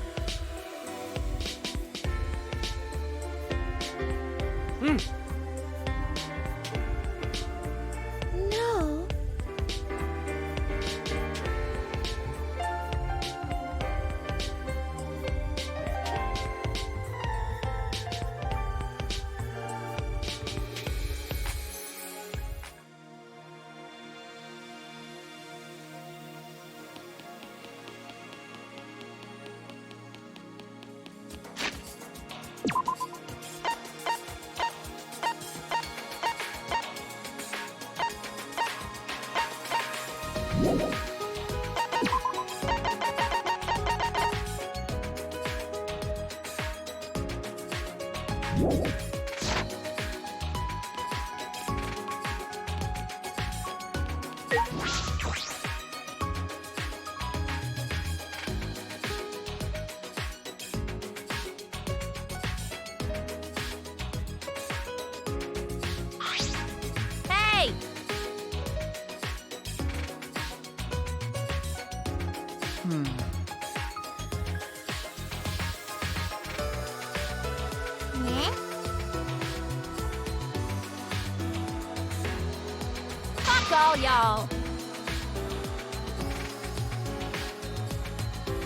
Hey! Yeah? Fuck all y'all!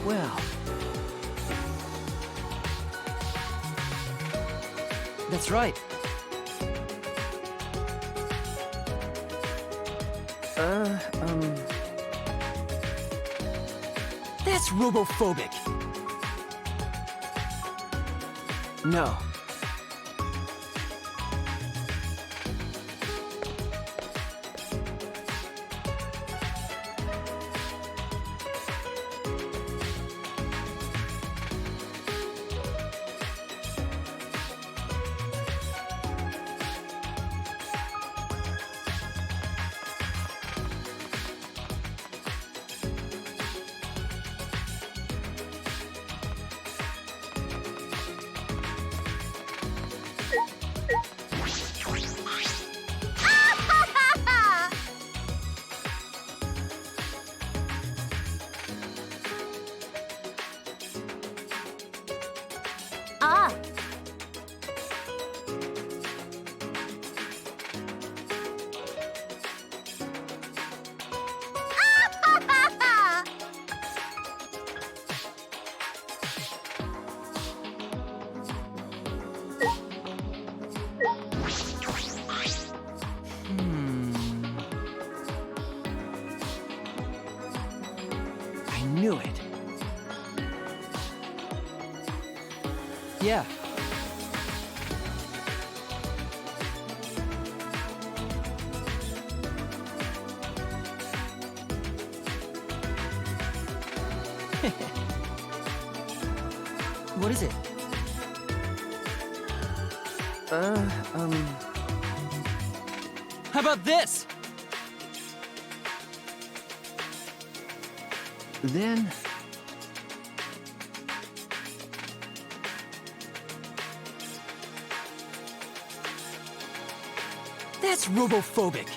Well. That's right. That's robophobic. No. Ah! I knew it. Yeah. What is it? How about this? Then That's robophobic.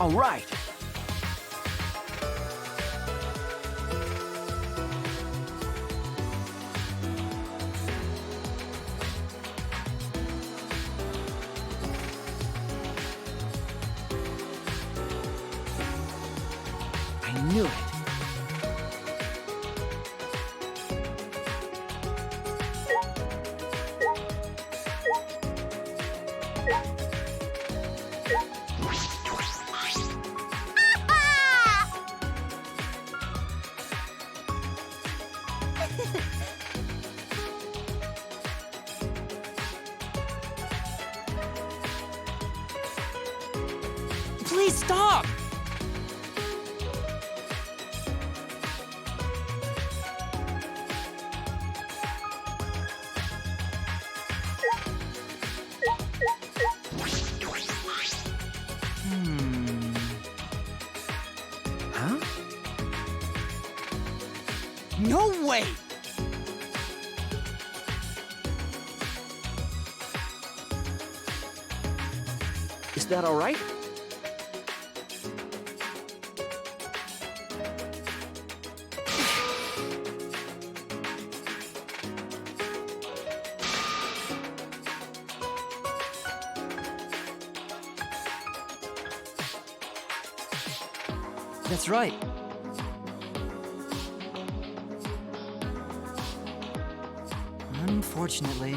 all right. I knew it. Please stop! Huh? No way! Is that all right? That's right. Unfortunately.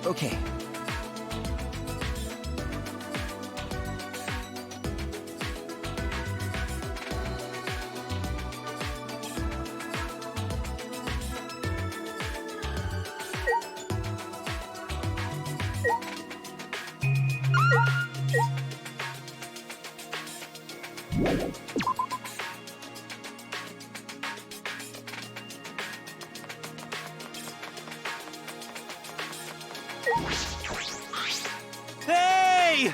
Okay. Hey!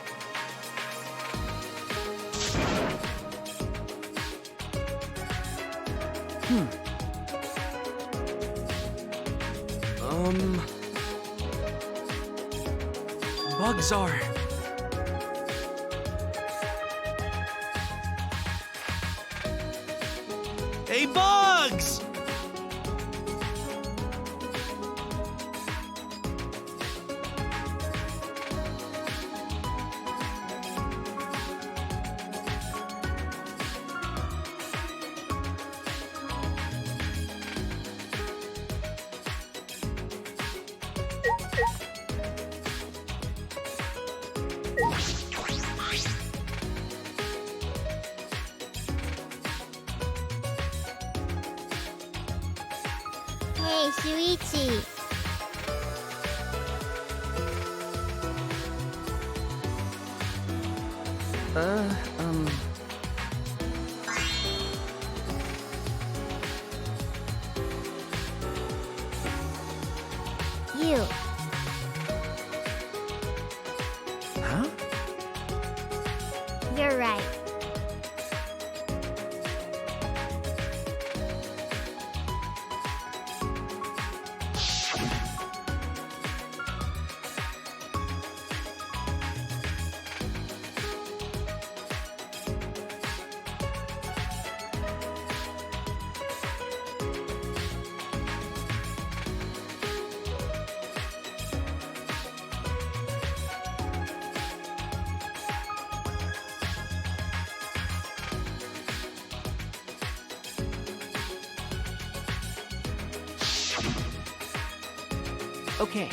Bugs are... Hey, Bugs! Hey, Shuichi. You. Huh? You're right. Okay.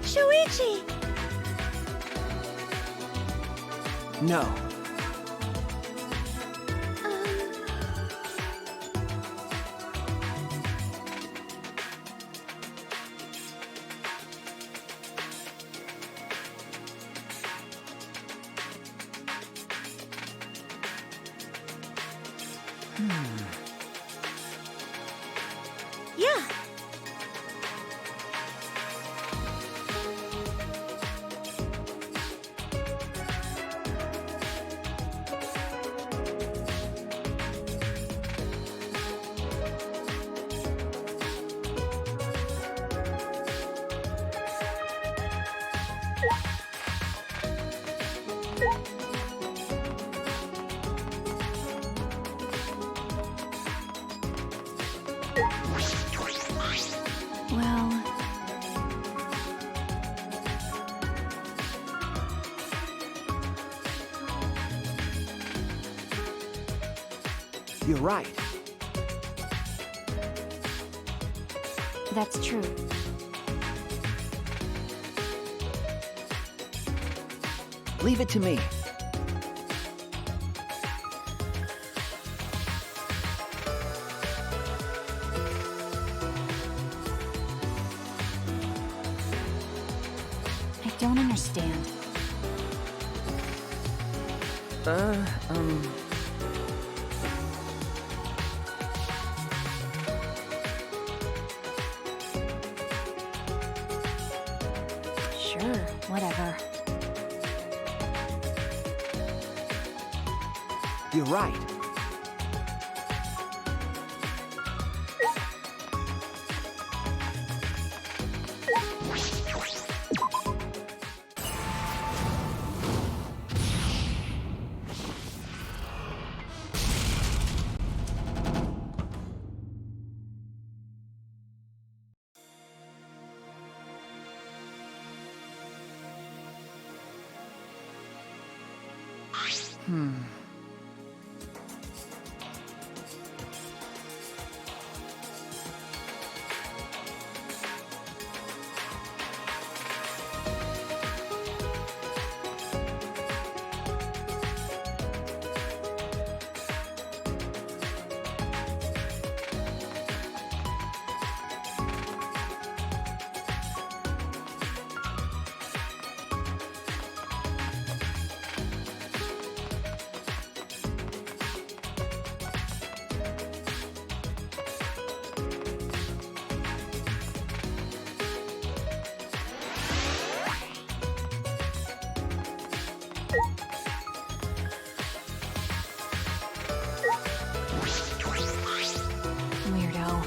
Shuichi! No. Yeah. Well, You're right. that's true. Leave it to me. I don't understand. Sure, whatever. You're right. Weirdo.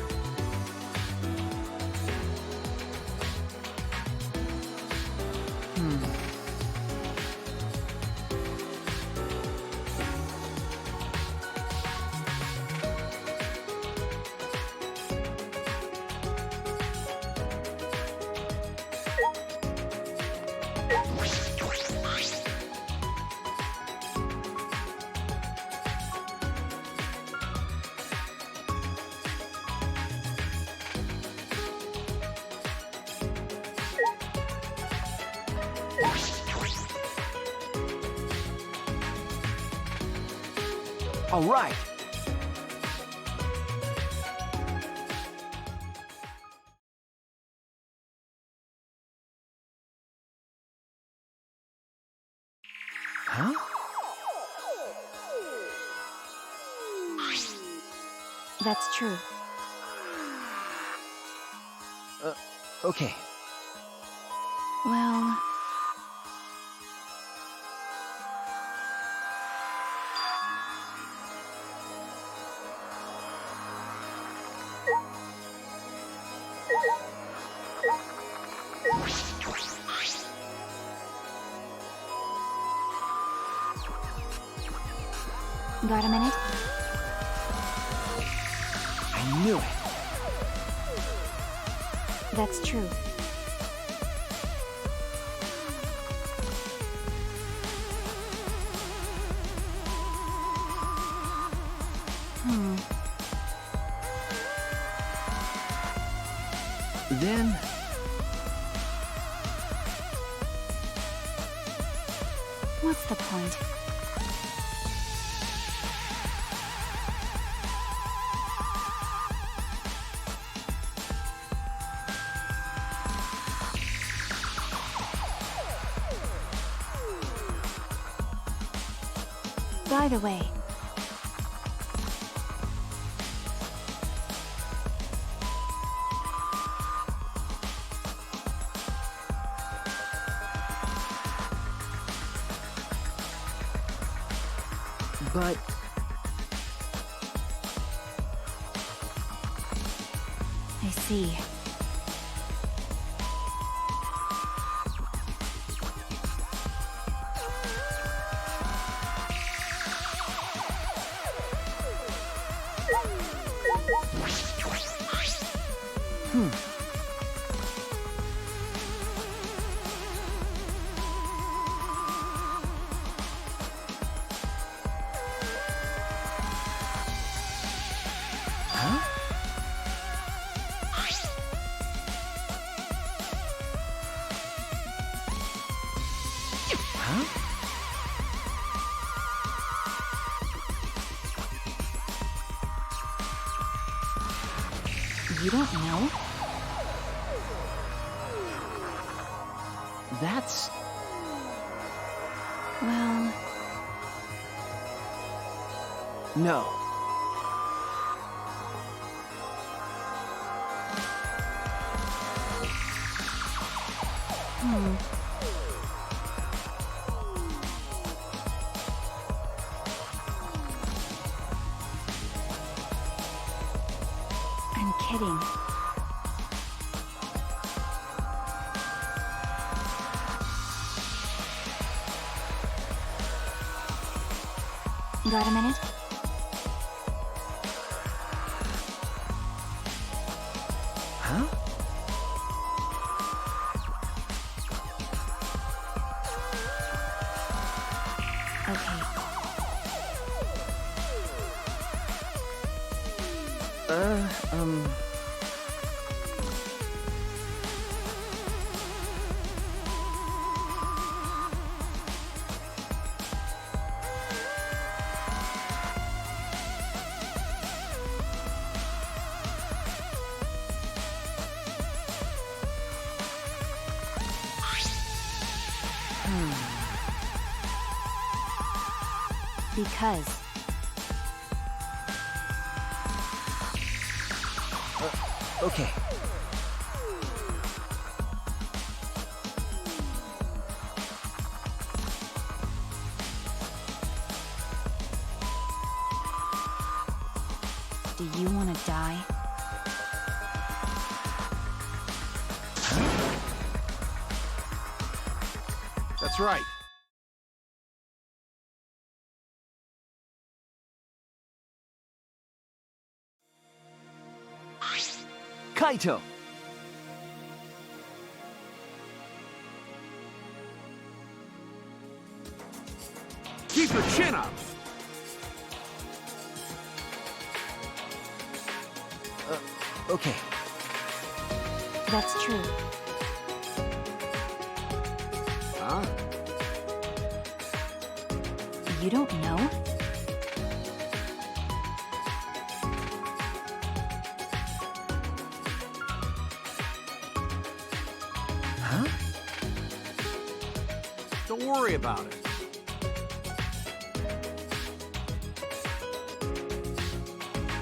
All right. Huh? That's true. Okay. Well, got a minute? I knew it. That's true. Then... What's the point? By the way, But I see. You don't know? that's... Well, No. I'm kidding. Got a minute? Huh? Okay. Um... Because Okay. do you want to die? That's right. Kaito! Keep your chin up! Okay. That's true. Huh? You don't know? Huh? Don't worry about it.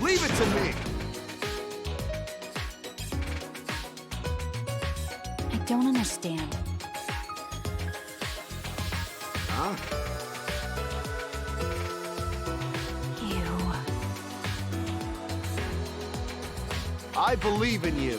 Leave it to me! I don't understand. Huh? You... I believe in you.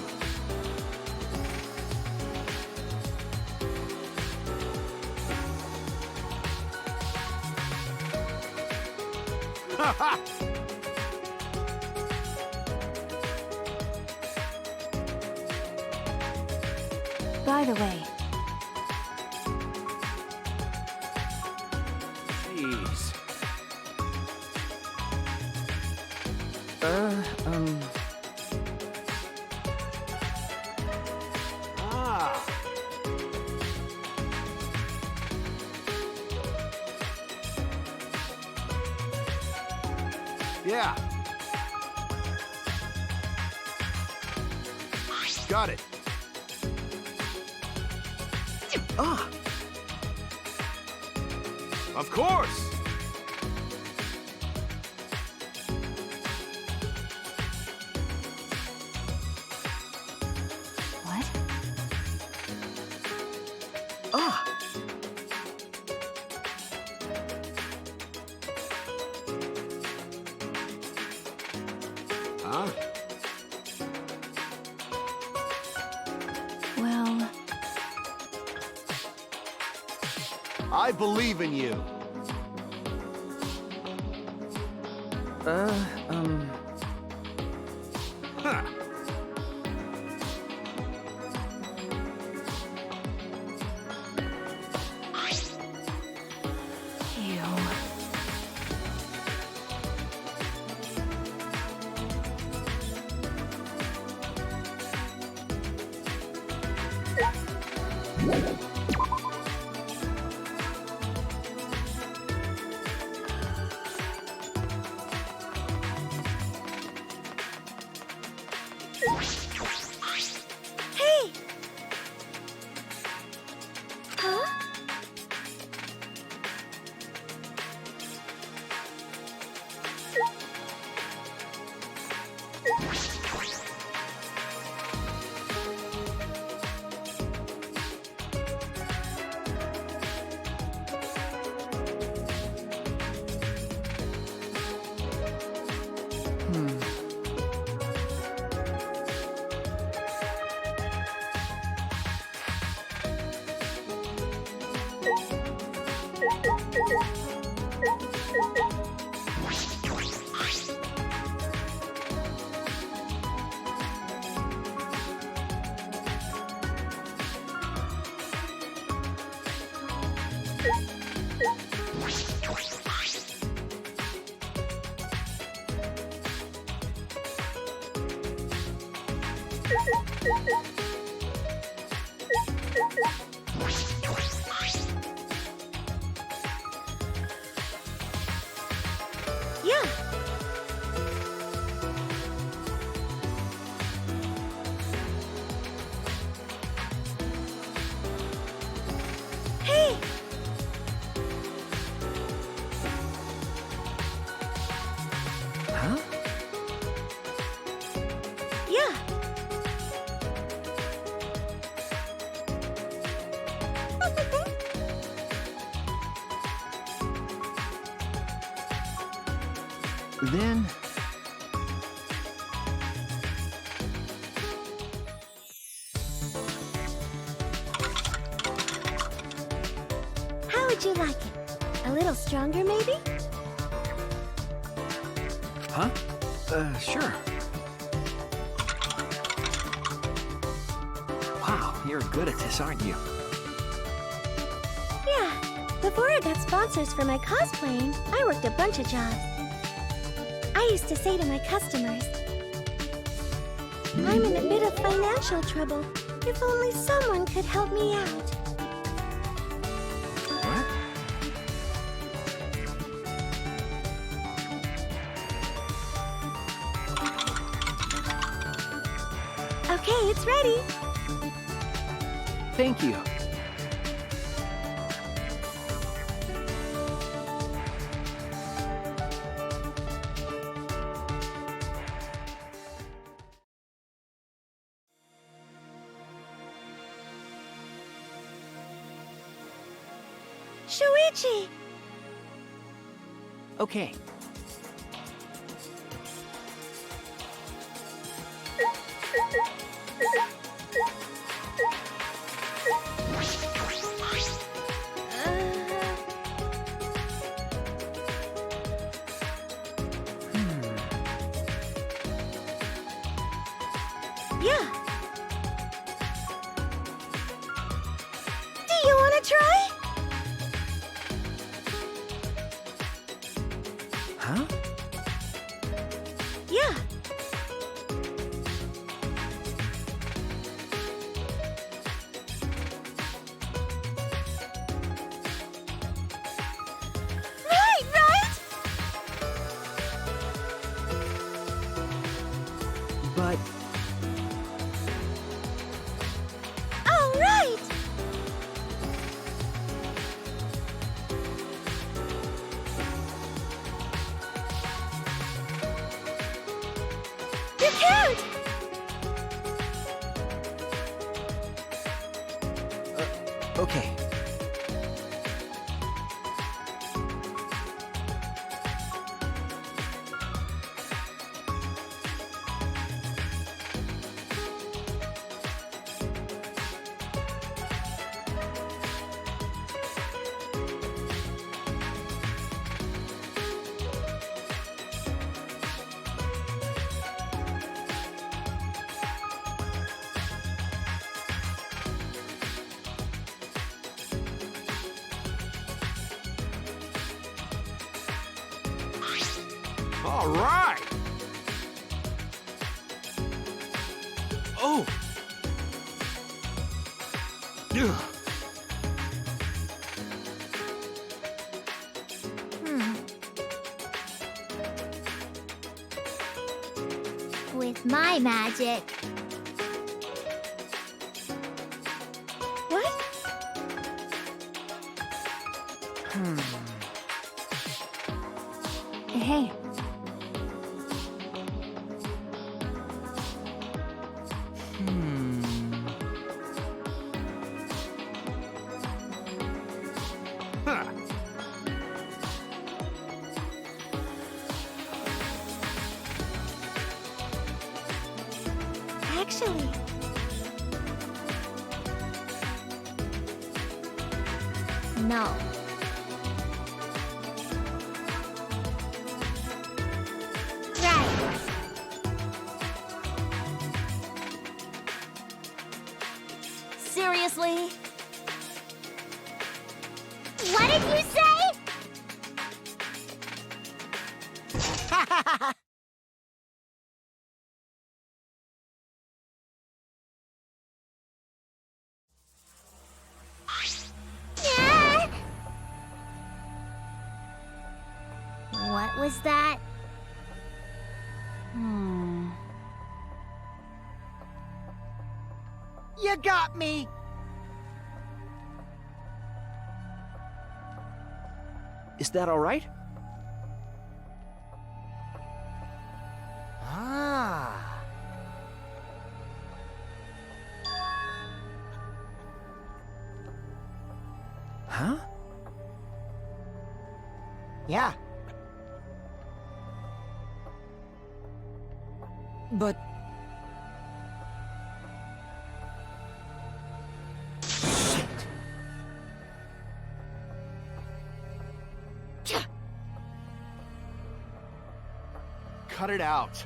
By the way, Jeez. Ah. Yeah. Got it. Ah! Of course. I believe in you. Huh. Hey! Huh? Yeah. Hey! Huh? Yeah. Then... How would you like it? A little stronger, maybe? Huh? Sure. Wow, you're good at this, aren't you? Yeah. Before I got sponsors for my cosplaying, I worked a bunch of jobs. I used to say to my customers, I'm in a bit of financial trouble. If only someone could help me out. What? Okay, it's ready. Thank you. Shuichi! Okay. Yeah. Do you want to try? Huh? Yeah. Right? But... All right. You can't. Okay. All right! Oh! Ugh. With my magic. What? Hey. Huh. Actually, No. Right. Seriously? What did you say? Yeah. What was that? You got me! Is that all right? Ah. Huh? Yeah. But Cut it out.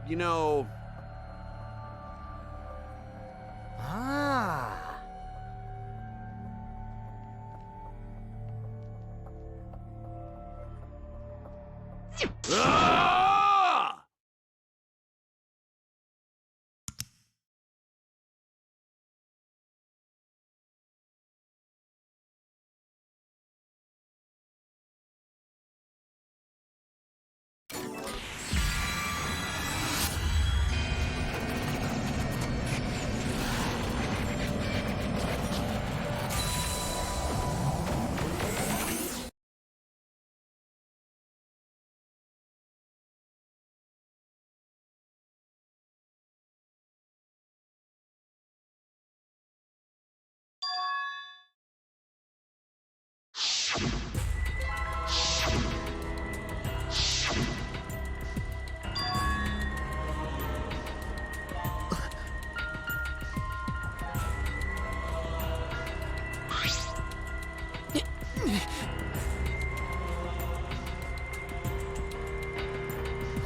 You know... Ah. Ah!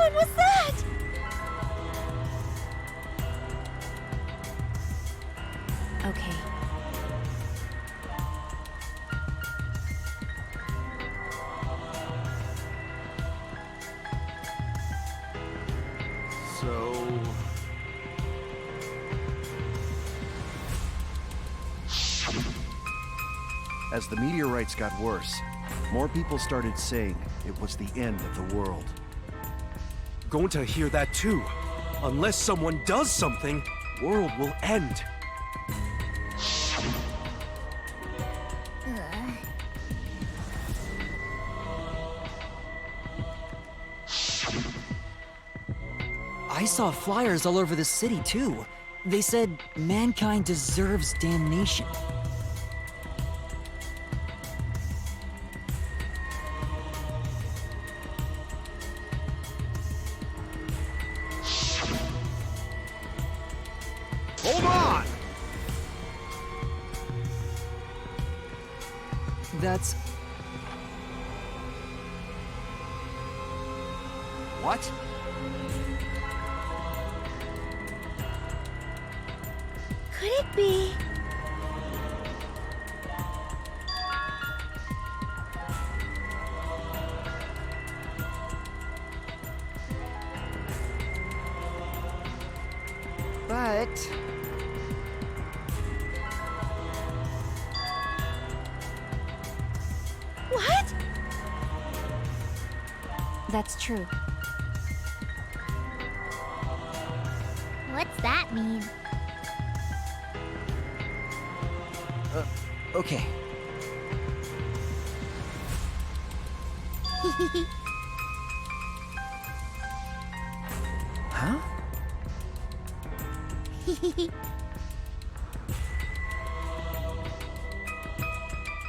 What was that? okay. So... As the meteorites got worse, more people started saying it was the end of the world. Going to hear that too. Unless someone does something, world will end. I saw flyers all over the city too. They said mankind deserves damnation. Hold on! That's... What? Could it be? But... What? That's true. What's that mean? Okay. Huh? The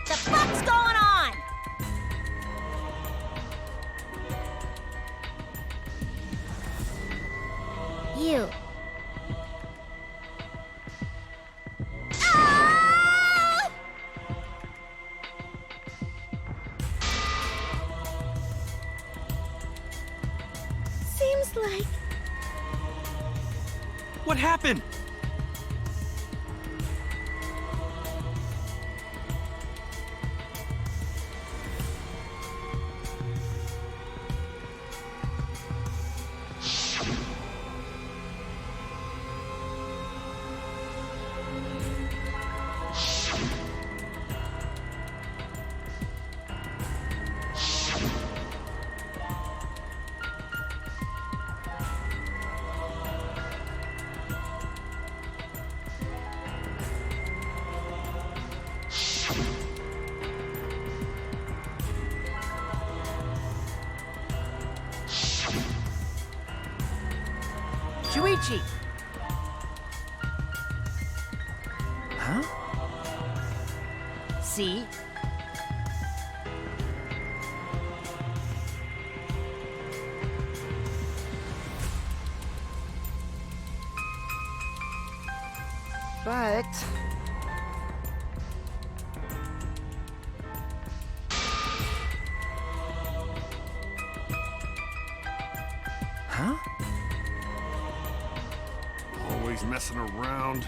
fuck's going on? You. Ah! Seems like What happened? Shuichi! Huh? See? But... Huh? Always messing around.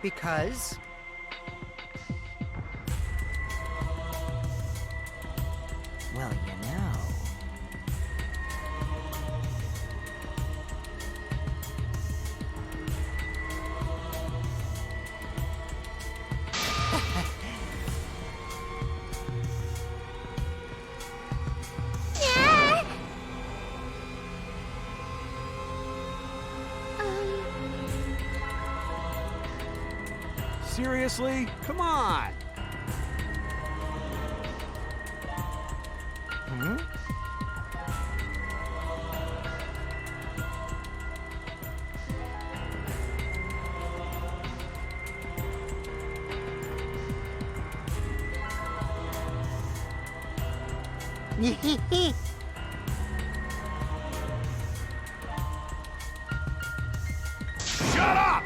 Because... Well, you know... Yeah. Seriously? Come on! Hmm? Shut up!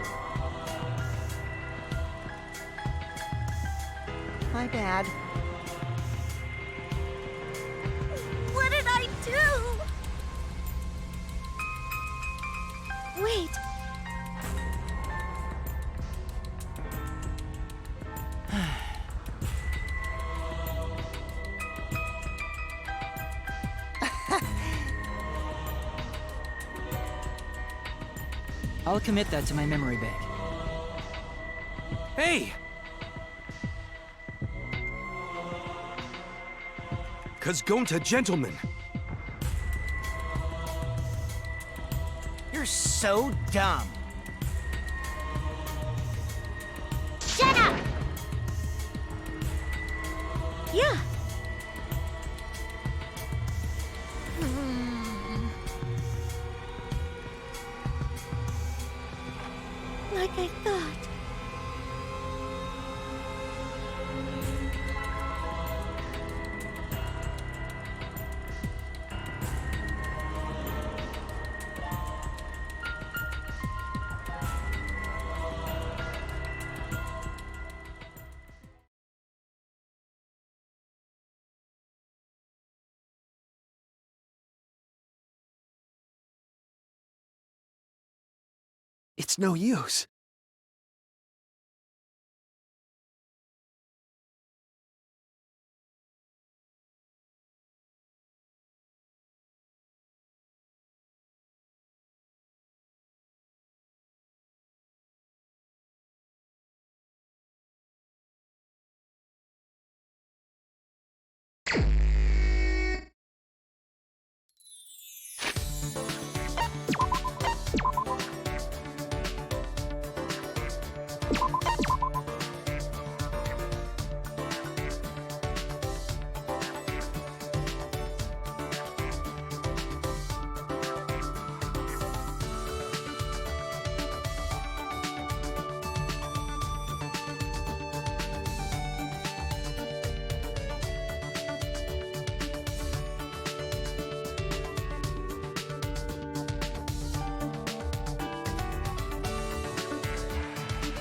My bad. what did I do? Wait. I'll commit that to my memory bank. Hey! Cause Gonta, gentlemen. You're so dumb. Shut up! Yeah. Like I thought. It's no use.